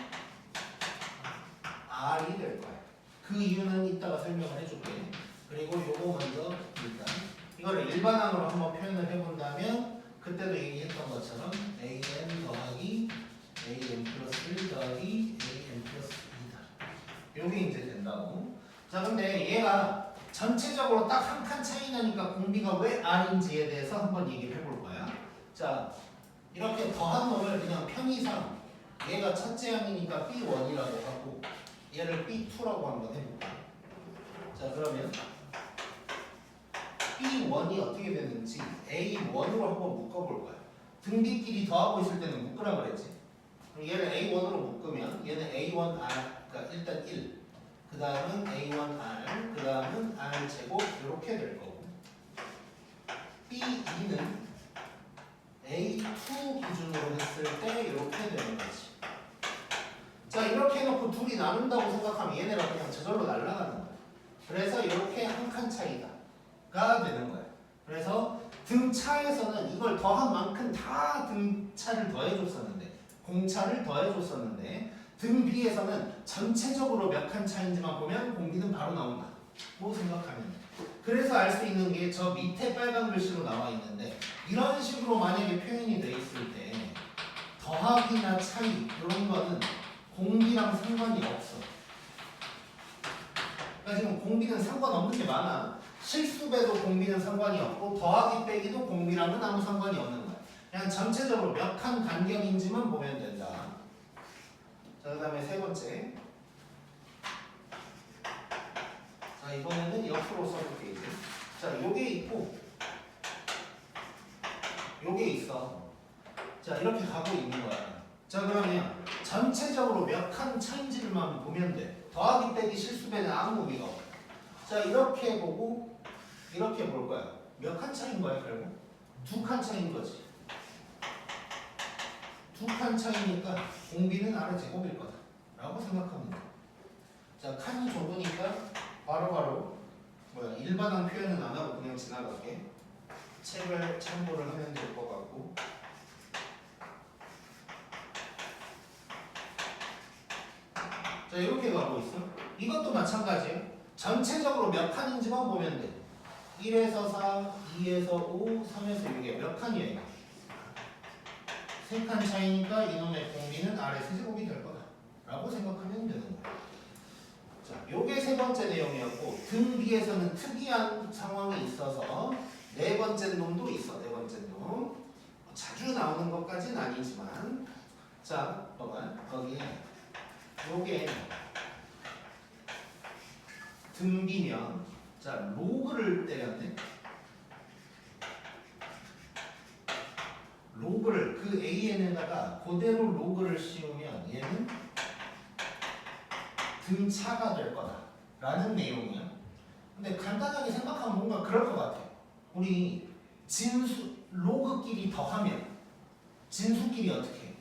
R이 될 거야. 그 이유는 이따가 설명을 해줄게. 그리고 요거 먼저 일단 이거를 일반항으로 한번 표현을 해본다면 그때도 얘기했던 것처럼 AN 더하기 AN 플러스 1 더하기 AN 플러스 2다. 요게 이제 된다고. 자, 근데 얘가 전체적으로 딱 한 칸 차이 나니까 공비가 왜 R인지에 대해서 한번 얘기를 해볼 거야. 자, 이렇게 더한 놈을 그냥 편의상 얘가 첫째 항이니까 B1이라고 하고 얘를 B2라고 한번 해볼까. 자, 그러면 B1이 어떻게 되는지 A1으로 한번 묶어볼 거야. 등비끼리 더하고 있을 때는 묶으라 그랬지. 그럼 얘를 A1으로 묶으면 얘는 A1R, 그러니까 일단 1, 그 다음은 A1R, 그 다음은 R 제곱 이렇게 될 거고 B2는 A2 기준으로 했을 때 이렇게 되는 거지. 자, 이렇게 해놓고 둘이 나눈다고 생각하면 얘네가 그냥 저절로 날아가는 거야. 그래서 이렇게 한 칸 차이가 되는 거야. 그래서 등차에서는 이걸 더한 만큼 다 등차를 더해줬었는데 공차를 더해줬었는데 등비에서는 전체적으로 몇 칸 차인지만 보면 공비는 바로 나온다. 뭐 생각하면 돼. 그래서 알 수 있는 게 저 밑에 빨간 글씨로 나와 있는데 이런 식으로 만약에 표현이 돼 있을 때 더하기나 차이 이런 거는 공비랑 상관이 없어. 그러니까 지금 공비는 상관없는 게 많아. 실수배도 공비는 상관이 없고 더하기 빼기도 공비랑은 아무 상관이 없는 거야. 그냥 전체적으로 몇 칸 간격인지만 보면 된다. 자, 그 다음에 세 번째. 자, 이번에는 옆으로 써볼게 이제. 자, 요게 있고 요게 있어. 자, 이렇게 가고 있는 거야. 자, 그러면 전체적으로 몇 칸 차인지만 보면 돼. 더하기 빼기 실수배는 아무 의미가 없어. 자, 이렇게 보고 이렇게 볼 거야. 몇 칸 차인 거야 결국? 두 칸 차인 거지. 두 칸 차이니까 공비는 R의 제곱일 거다 라고 생각하면 돼. 자, 칸이 좁으니까 바로바로 일반항 표현은 안 하고 그냥 지나갈게. 책을 참고를 하면 될 것 같고. 자, 이렇게 가고 있어. 이것도 마찬가지야. 전체적으로 몇 칸인지만 보면 돼. 1에서 4, 2에서 5, 3에서 6에 몇 칸이야 이거? 3칸 차이니까 이놈의 공비는 R의 세제곱이 될 거다 라고 생각하면 되는 거야. 자, 요게 세 번째 내용이었고 등비에서는 특이한 상황이 있어서 네 번째 놈도 있어. 네 번째 놈 자주 나오는 것까지는 아니지만 자, 봐봐. 거기에 요게 등비면 자, 로그를 때렸네. 로그를 그 AN에다가 그대로 로그를 씌우면 얘는 등차가 될 거다 라는 내용이야. 근데 간단하게 생각하면 뭔가 그럴 것 같아. 우리 진수 로그끼리 더하면 진수끼리 어떻게 해?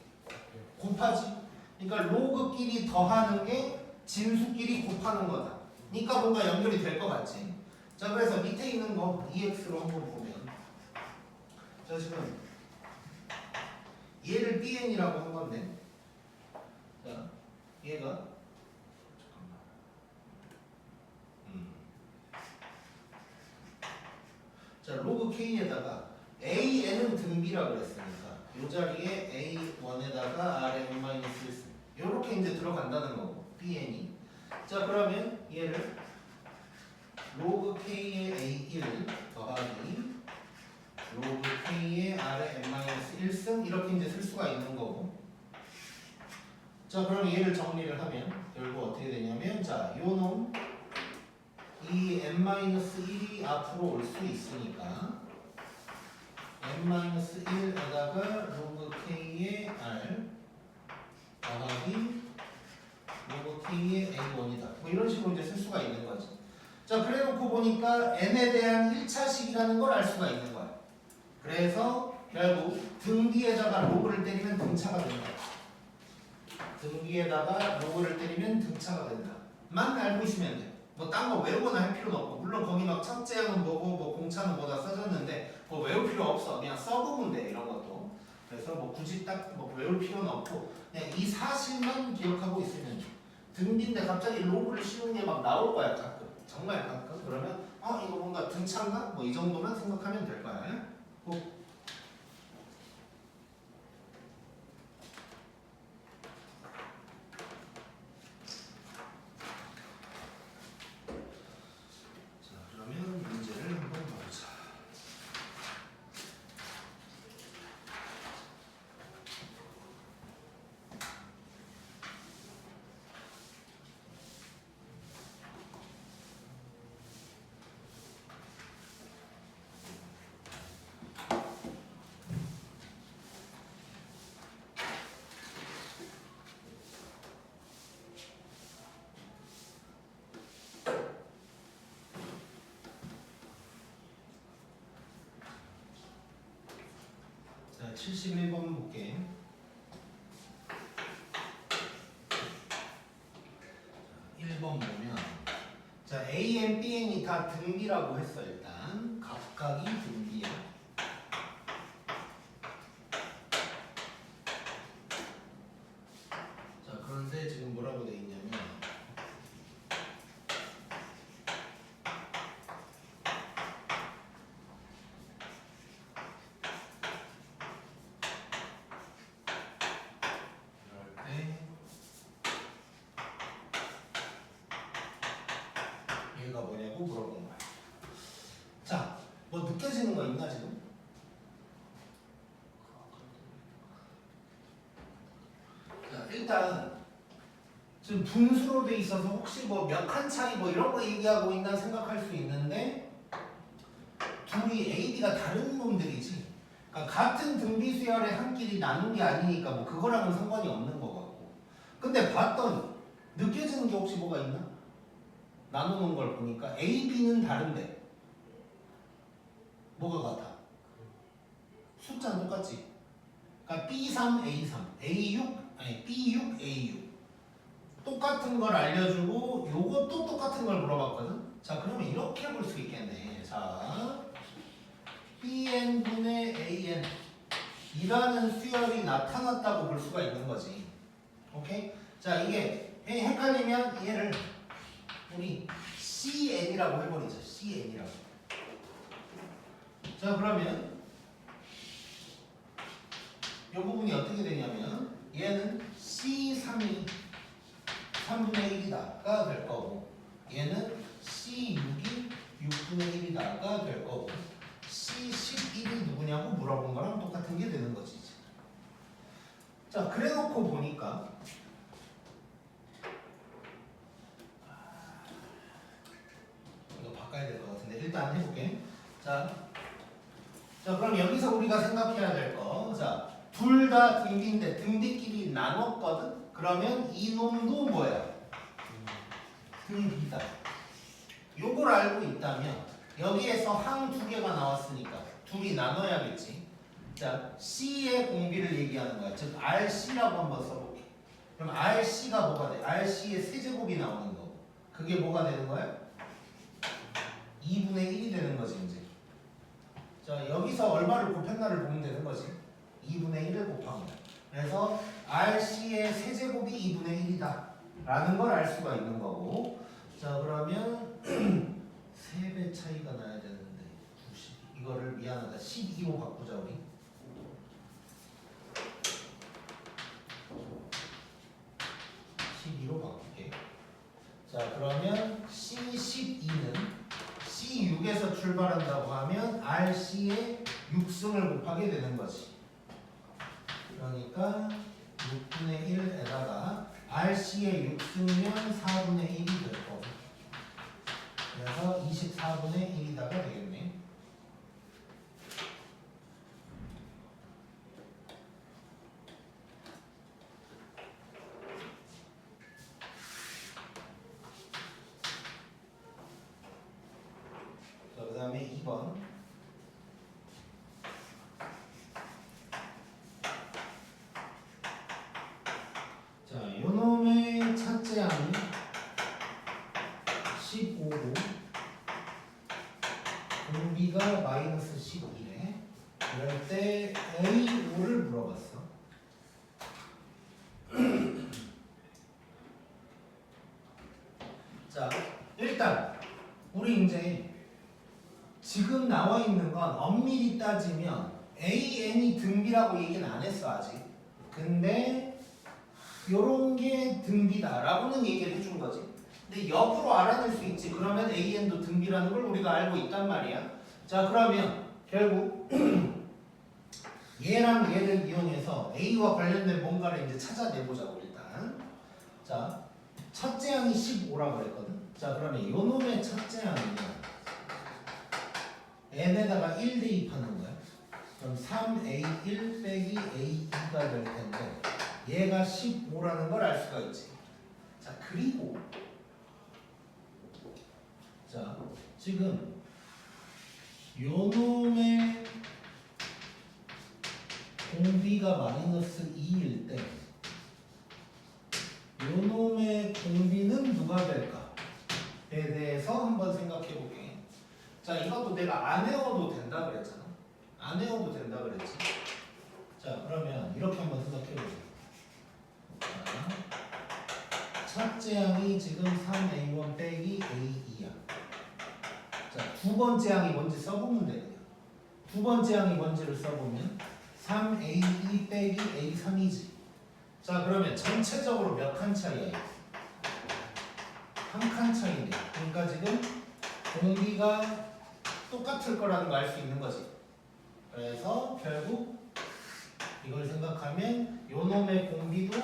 곱하지. 그러니까 로그끼리 더하는 게 진수끼리 곱하는 거다. 그러니까 뭔가 연결이 될 것 같지. 자, 그래서 밑에 있는 거 EX로 한번 보면 자, 지금 얘를 BN이라고 한 건데 자, 얘가 잠깐만 자, 로그 K에다가 AN은 등비라고 그랬으니까 이 자리에 A1에다가 RN-1 이렇게 이제 들어간다는 거고 bn이. 자 그러면 얘를 로그 k의 a1 더하기 로그 k의 r의 n-1승 이렇게 이제 쓸 수가 있는 거고. 자 그럼 얘를 정리를 하면 결국 어떻게 되냐면 자 요놈 이 n-1이 앞으로 올 수 있으니까 n-1에다가 로그 k의 r 더하기 로그 k의 a1이다. 뭐 이런 식으로 이제 쓸 수가 있는 거지. 자 그래 놓고 보니까 n에 대한 1차식이라는 걸 알 수가 있는 거야. 그래서 결국 등 뒤에다가 로그를 때리면 등차가 된다. 등 뒤에다가 로그를 때리면 등차가 된다. 만 알고 있으면 돼. 뭐 딴 거 외우거나 할 필요는 없고, 물론 거기 막 첫째항은 뭐고 뭐 공차는 뭐다 써졌는데 뭐 외울 필요 없어. 그냥 써보면 돼 이런 것도. 그래서 뭐 굳이 딱 뭐 외울 필요는 없고 그냥 이 사실만 기억하고 있으면 돼. 등 뒤인데 갑자기 로그를 씌우는 게 막 나올 거야 가끔. 정말 가끔. 그러면 이거 뭔가 등차인가? 뭐 이 정도만 생각하면 될 거야. 자 그러면 문제를 한번 봐보자. 자 71번 볼게. 1번 보면 자 A, B, N이 다 등비라고 했어. 일단 각각이 등비야. 자 그런데 지금 뭐라고 돼 있냐면 이럴 때 얘가 뭐냐고 물어본 거야. 자, 뭐 느껴지는 거 있나 지금? 자, 일단 지금 분수로 돼 있어서 혹시 뭐 몇 칸 차이 뭐 이런 거 얘기하고 있나 생각할 수 있는데 둘이 A, B가 다른 놈들이지. 그러니까 같은 등비 수열의 한 끼리 나눈 게 아니니까 뭐 그거랑은 상관이 없는 거 같고. 근데 봤더니 느껴지는 게 혹시 뭐가 있나? 나누는 걸 보니까 A, B는 다른데 뭐가 같아? 숫자는 똑같지. 그러니까 B3, A3, A6, 아니 B6, A6 똑같은 걸 알려주고 요것도 똑같은 걸 물어봤거든. 자 그러면 이렇게 볼 수 있겠네. 자 BN분의 AN 이라는 수열이 나타났다고 볼 수가 있는 거지. 오케이? 자 이게 헷갈리면 얘를 우리 CN이라고 해버리자. CN이라고. 자 그러면 이 부분이 어떻게 되냐면 얘는 C3이 3분의 1이다가 될 거고 얘는 C6이 6분의 1이다가 될 거고 C11이 누구냐고 물어본 거랑 똑같은 게 되는 거지. 이제. 자 그래 놓고 보니까 이거 바꿔야 될 것 같은데 일단 해볼게. 자 그럼 여기서 우리가 생각해야 될 거. 자, 둘 다 등비인데 등비끼리 나눴거든? 그러면 이 놈도 뭐야? 등비다. 요걸 알고 있다면 여기에서 항 두 개가 나왔으니까 둘이 나눠야겠지. 자, C의 공비를 얘기하는 거야. 즉 RC라고 한번 써볼게. 그럼 RC가 뭐가 돼? RC의 세제곱이 나오는 거고. 그게 뭐가 되는 거야? 2분의 1이 되는 거지 이제. 자 여기서 얼마를 곱했나를 보면 되는 거지. 2분의 1을 곱한 거야. 그래서 RC의 세제곱이 2분의 1이다 라는 걸 알 수가 있는 거고. 자 그러면 3배 차이가 나야 되는데 90 이거를 미안하다 12로 바꾸자 우리. 12로 바꿀게. 출발한다고 하면 RC의 6승을 곱하게 되는 거지. 그러니까 6분의 1에다가 RC의 6승이면 4분의 1이 될 거고. 그래서 24분의 1이다가 되겠네. 자, 그 다음에 2번. 자, 요놈의 첫째 항이 15고 공비가 마이너스 12래. 그럴 때 A5를 물어봤어. 자, 일단 우리 이제 지금 나와 있는 건 엄밀히 따지면 AN이 등비라고 얘기는 안 했어 아직. 근데 요런 게 등비다라고는 얘기를 해준 거지. 근데 역으로 알아낼 수 있지. 그러면 AN도 등비라는 걸 우리가 알고 있단 말이야. 자, 그러면 결국 얘랑 얘를 이용해서 A와 관련된 뭔가를 이제 찾아내보자고 일단. 자, 첫째 항이 15라 그랬거든. 자, 그러면 요 놈의 첫째 항이면 n에다가 1 대입하는 거야. 그럼 3a1 빼기 a2가 될 텐데 얘가 15라는 걸 알 수가 있지. 자, 그리고 자, 지금 요 놈의 공비가 마이너스 2일 때 요 놈의 공비는 누가 될까에 대해서 한번 생각해 볼게. 자, 이것도 내가 안 외워도 된다 그랬잖아. 안 외워도 된다 그랬지. 자, 그러면 이렇게 한번 생각해 보자. 첫째 항이 지금 3a1 빼기 a2야. 자, 두 번째 항이 뭔지 써보면 돼. 그냥. 두 번째 항이 뭔지를 써보면 3a2 빼기 a3이지. 자, 그러면 전체적으로 몇 칸 차이야? 한 칸 차이네. 그러니까 지금 공비가 똑같을 거라는 거 알 수 있는 거지. 그래서 결국 이걸 생각하면 요 놈의 공비도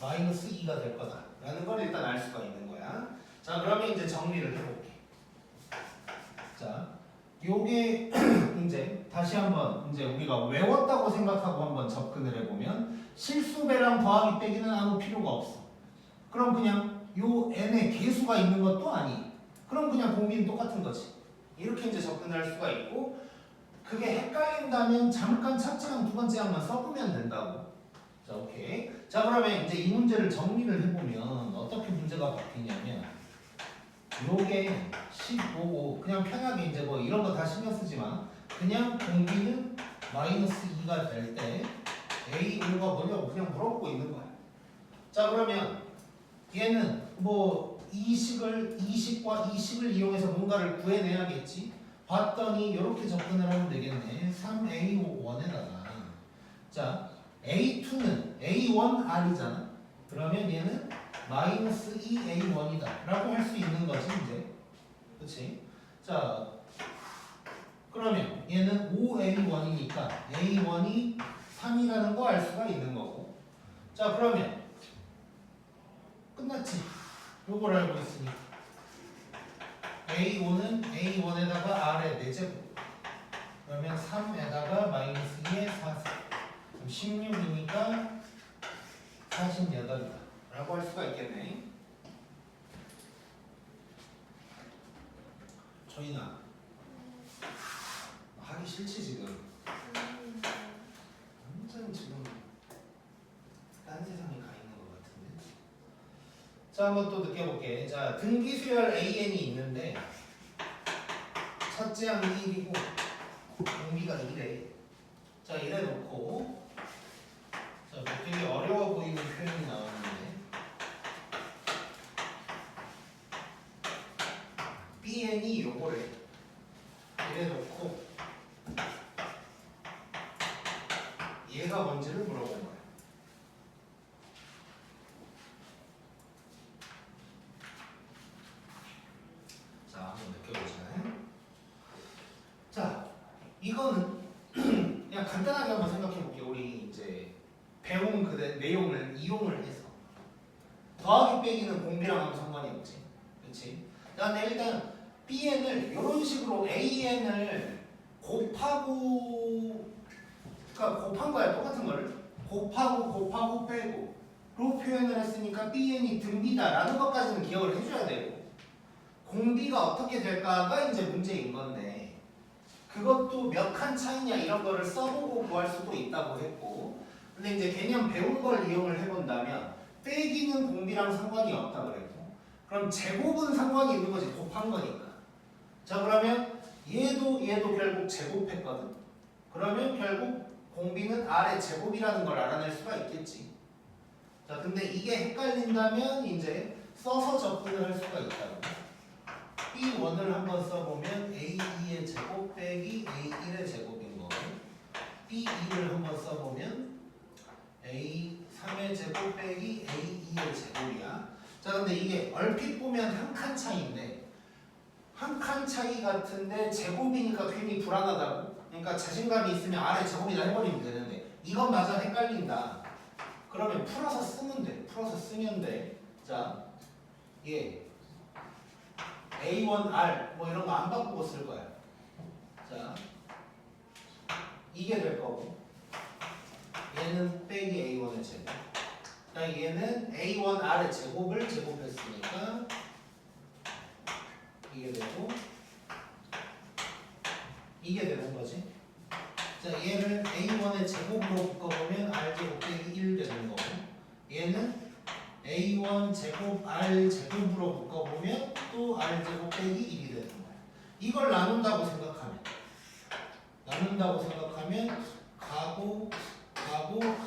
마이너스 2가 될 거다 라는 걸 일단 알 수가 있는 거야. 자, 그러면 이제 정리를 해볼게. 자, 요게 이제 다시 한번 이제 우리가 외웠다고 생각하고 한번 접근을 해보면 실수배랑 더하기 빼기는 아무 필요가 없어. 그럼 그냥 요 n에 개수가 있는 것도 아니. 그럼 그냥 공비는 똑같은 거지. 이렇게 이제 접근할 수가 있고, 그게 헷갈린다면 잠깐 첫째 항, 두 번째 항만 써보면 된다고. 자, 오케이. 자, 그러면 이제 이 문제를 정리를 해보면 어떻게 문제가 바뀌냐면 요게 15고 그냥 편하게 이제 뭐 이런 거 다 신경 쓰지 마. 그냥 공비는 마이너스 2가 될 때 A5가 뭐냐고 그냥 물어보고 있는 거야. 자, 그러면 얘는 뭐 이식과 이식을 이용해서 뭔가를 구해내야겠지. 봤더니 이렇게 접근을 하면 되겠네. 3A1에다가 자, A2는 A1R이잖아. 그러면 얘는 마이너스 2A1이다 라고 할 수 있는 거지 이제. 그치? 자, 그러면 얘는 5A1이니까 A1이 3이라는 거 알 수가 있는 거고. 자, 그러면 끝났지. 요걸 알고 있으니까 A5는 A1에다가 R의 4제곱, 그러면 3에다가 마이너스 2의 4, 16이니까 48이다 라고 할 수가 있겠네. 저희나 하기 싫지 지금. 완전 지금 딴 세상에 가 있는 것 같은데. 자, 한번 또 느껴볼게. 자, 등기수열 AN이 있는데 첫째 항이 1이고 공비가 2래. 자, 이래 놓고 자, 뭐 되게 어려워 보이는 표현이 나왔는데 BN이 요거래. 이래 놓고 얘가 뭔지를 물어본 거야. 자, 한번 느껴보자. 이거는 그냥 간단하게 한번 생각해 볼게요. 우리 이제 배운 그 내용을 이용을 해서 더하기 빼기는 공비랑 아무 상관이 없지. 그렇지? 근데 일단 bn을 이런 식으로 an을 곱하고 그러니까 곱한 거야. 똑같은 거를 곱하고 빼고 로 표현을 했으니까 bn이 등비다라는 것까지는 기억을 해줘야 되고 공비가 어떻게 될까가 이제 문제인 건데 그것도 몇 칸 차이냐 이런 거를 써보고 구할 수도 있다고 했고 근데 이제 개념 배운 걸 이용을 해본다면 빼기는 공비랑 상관이 없다 그랬고 그럼 제곱은 상관이 있는 거지 곱한 거니까 자 그러면 얘도 결국 제곱했거든 그러면 결국 공비는 아래 제곱이라는 걸 알아낼 수가 있겠지 자 근데 이게 헷갈린다면 이제 써서 접근을 할 수가 있다고 B1을 한번 써보면 A2의 제곱 빼기 A1의 제곱인 거고 B2를 한번 써보면 A3의 제곱 빼기 A2의 제곱이야 자 근데 이게 얼핏 보면 한 칸 차이인데 한 칸 차이 같은데 제곱이니까 괜히 불안하다고 그러니까 자신감이 있으면 아래 제곱이다 해버리면 되는데 이것마저 헷갈린다 그러면 풀어서 쓰면 돼 풀어서 쓰면 돼자 예. A1R 뭐 이런 거 안 바꾸고 쓸 거야. 자, 이게 될 거고 얘는 빼기 A1의 제곱. 자, 얘는 A1R의 제곱을 제곱했으니까 이게 되고 이게 되는 거지. 자, 얘를 A1의 제곱으로 묶어보면 R 제곱 빼기 1 되는 거고 얘는 A1 제곱 R 제곱으로 묶어보면 또 R 제곱 빼기 1이 되는 거야. 이걸 나눈다고 생각하면 가고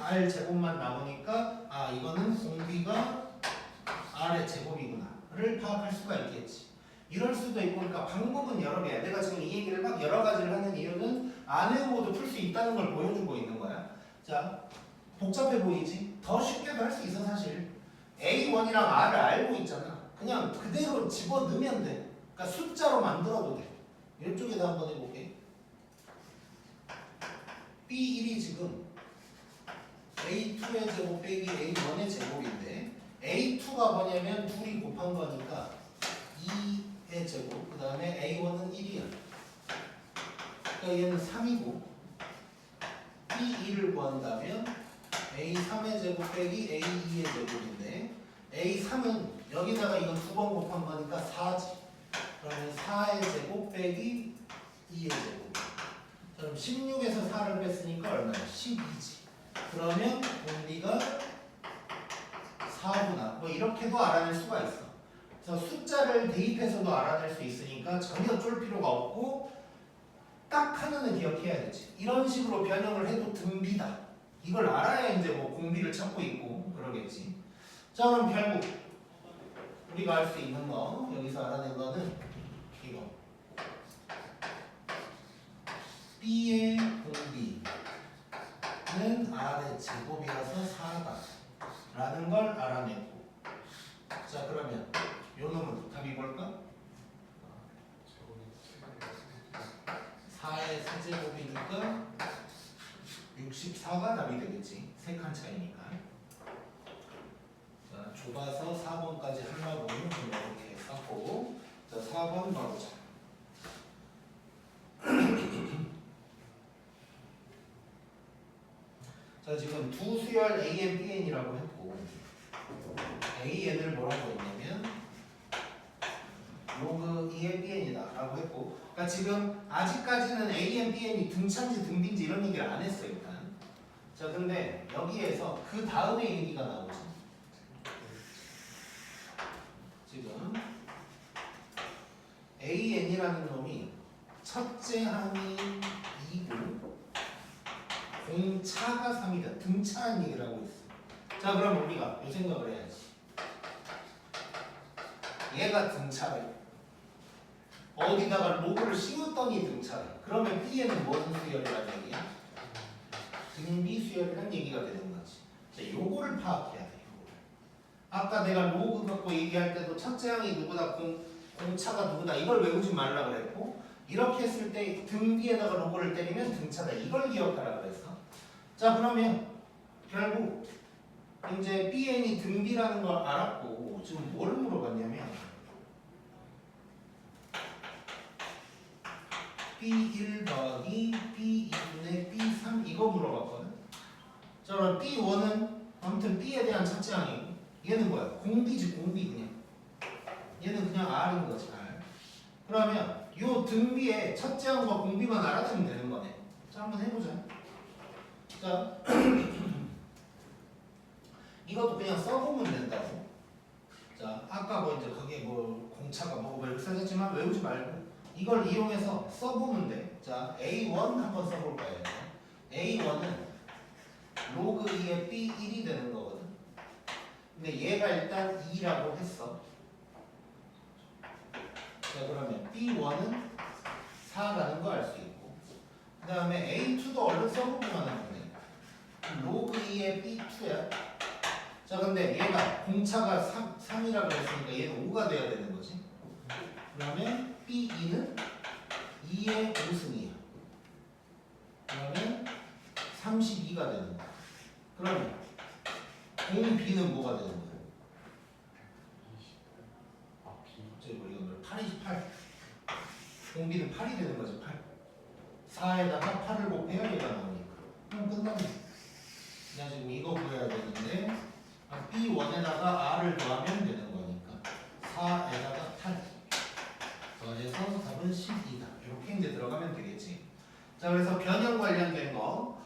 R 제곱만 나오니까 아 이거는 공비가 R의 제곱이구나를 파악할 수가 있겠지. 이럴 수도 있고 그러니까 방법은 여러 개야. 내가 지금 이 얘기를 막 여러 가지를 하는 이유는 안 해보고도 풀 수 있다는 걸 보여주고 있는 거야. 자 복잡해 보이지? 더 쉽게도 할 수 있어 사실. A1이랑 R을 알고 있잖아. 그냥 그대로 집어넣으면 돼. 그러니까 숫자로 만들어도 돼. 이쪽에다 한번 해볼게. B1이 지금 A2의 제곱 빼기 A1의 제곱인데 A2가 뭐냐면 둘이 곱한 거니까 2의 제곱 그 다음에 A1은 1이야. 그러니까 얘는 3이고 B2를 구한다면 A3의 제곱 빼기 A2의 제곱인데 A3은 여기다가 이건 두 번 곱한 거니까 4지. 그러면 4의 제곱 빼기 2의 제곱. 그럼 16에서 4를 뺐으니까 얼마야? 12지. 그러면 공비가 4구나. 뭐 이렇게도 알아낼 수가 있어. 그래서 숫자를 대입해서도 알아낼 수 있으니까 전혀 쫄 필요가 없고 딱 하나는 기억해야 되지. 이런 식으로 변형을 해도 등비다. 이걸 알아야 이제 뭐 공비를 찾고 있고 그러겠지. 자 그럼 결국 우리가 알 수 있는 거 여기서 알아낸 거는 이거 B의 공비는 R의 제곱이라서 4다 라는 걸 알아냈고 자 그러면 요 놈은 답이 뭘까? 4의 세제곱이니까 64가 답이 되겠지. 3칸 차이니까. 자, 좁아서 4번까지 하려고 이렇게 쌓고 자, 4번 봐보자. 자, 지금 두 수열 AN, BN이라고 했고 AN을 뭐라고 했냐면 로그 2의 BN이다 라고 했고 그러니까 지금 아직까지는 AN, BN이 등차인지 등비인지 이런 얘기를 안 했어요 일단. 자 근데 여기에서 그 다음에 얘기가 나오죠. 지금 AN이라는 놈이 첫째 항이 2고 공차가 3이다. 등차한 얘기를 하고 있어. 자 그럼 우리가 이 생각을 해야지. 얘가 등차래. 어디다가 로그를 씌웠더니 등차래. 그러면 B에는 무슨 수열이라는 얘기야? 등비 수열이라는 얘기가 되는 거지. 자, 요거를 파악해야 돼. 요거를. 아까 내가 로그 갖고 얘기할 때도 첫째 항이 누구다, 공차가 누구다 이걸 외우지 말라 그랬고 이렇게 했을 때 등 뒤에다가 로고를 때리면 등차다. 이걸 기억하라 그랬어. 자 그러면 결국 이제 BN이 등 뒤라는 걸 알았고 지금 뭘 물어봤냐면 B1 더하기 B2분의 B3 이거 물어봤거든. 자 그럼 B1은 아무튼 B에 대한 첫째항이고 얘는 뭐야? 공비지 공비 그냥. 얘는 그냥 R인 거지 R. 그러면 요 등비에 첫째항과 공비만 알아두면 되는 거네. 자 한번 해보자. 자 이것도 그냥 써보면 된다고. 자 아까 뭐 이제 그게 뭐 공차가 뭐고 이렇게 써졌지만 외우지 말고 이걸 이용해서 써보면 돼. 자 A1 한번 써볼까요? A1은 로그 2의 B1이 되는 거거든. 근데 얘가 일단 2라고 했어. 자 그러면 B1은 4라는 거 알 수 있고 그 다음에 A2도 얼른 써보기만 하면 돼. 로그 2의 B2야. 자 근데 얘가 공차가 3이라고 했으니까 얘는 5가 돼야 되는 거지. 그러면 B2는 2의 5승이야. 그러면 32가 되는 거야. 그러면 공B는 뭐가 되는 거야? 갑자기 뭐 이건 828. 공B는 8이 되는 거지. 8. 4에다가 8을 곱해야 얘가 나오니까. 그럼 끝났네. 그냥 지금 이거 구해야 되는데 B1에다가 R을 더하면 되는 거니까 4에다가 8 더해서 답은 12다. 이렇게 이제 들어가면 되겠지. 자 그래서 변형 관련된 거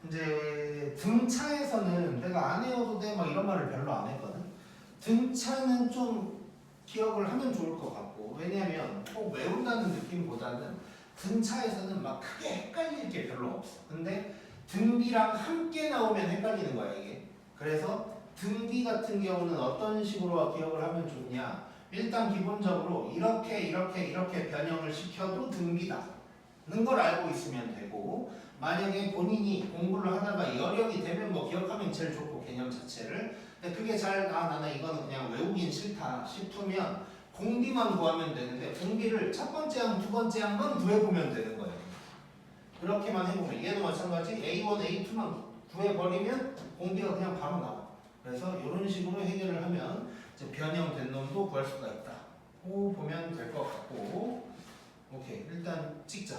이제 등차에서는 내가 안 외워도 돼 막 이런 말을 별로 안 했거든. 등차는 좀 기억을 하면 좋을 것 같고 왜냐면 꼭 외운다는 느낌보다는 등차에서는 막 크게 헷갈릴 게 별로 없어. 근데 등비랑 함께 나오면 헷갈리는 거야 이게. 그래서 등비 같은 경우는 어떤 식으로 기억을 하면 좋냐. 일단 기본적으로 이렇게 변형을 시켜도 등비다는 걸 알고 있으면 되고 만약에 본인이 공부를 하다가 여력이 되면 뭐 기억하면 제일 좋고 개념 자체를 근데 그게 잘 나는 이거는 그냥 외우긴 싫다 싶으면 공비만 구하면 되는데 공비를 첫 번째 항, 두 번째 항만 구해보면 되는 거예요. 그렇게만 해보면 얘도 마찬가지 A1, A2만 구해버리면 공비가 그냥 바로 나와. 그래서 이런 식으로 해결을 하면 이제 변형된 놈도 구할 수가 있다. 고 보면 될 것 같고 오케이 일단 찍자.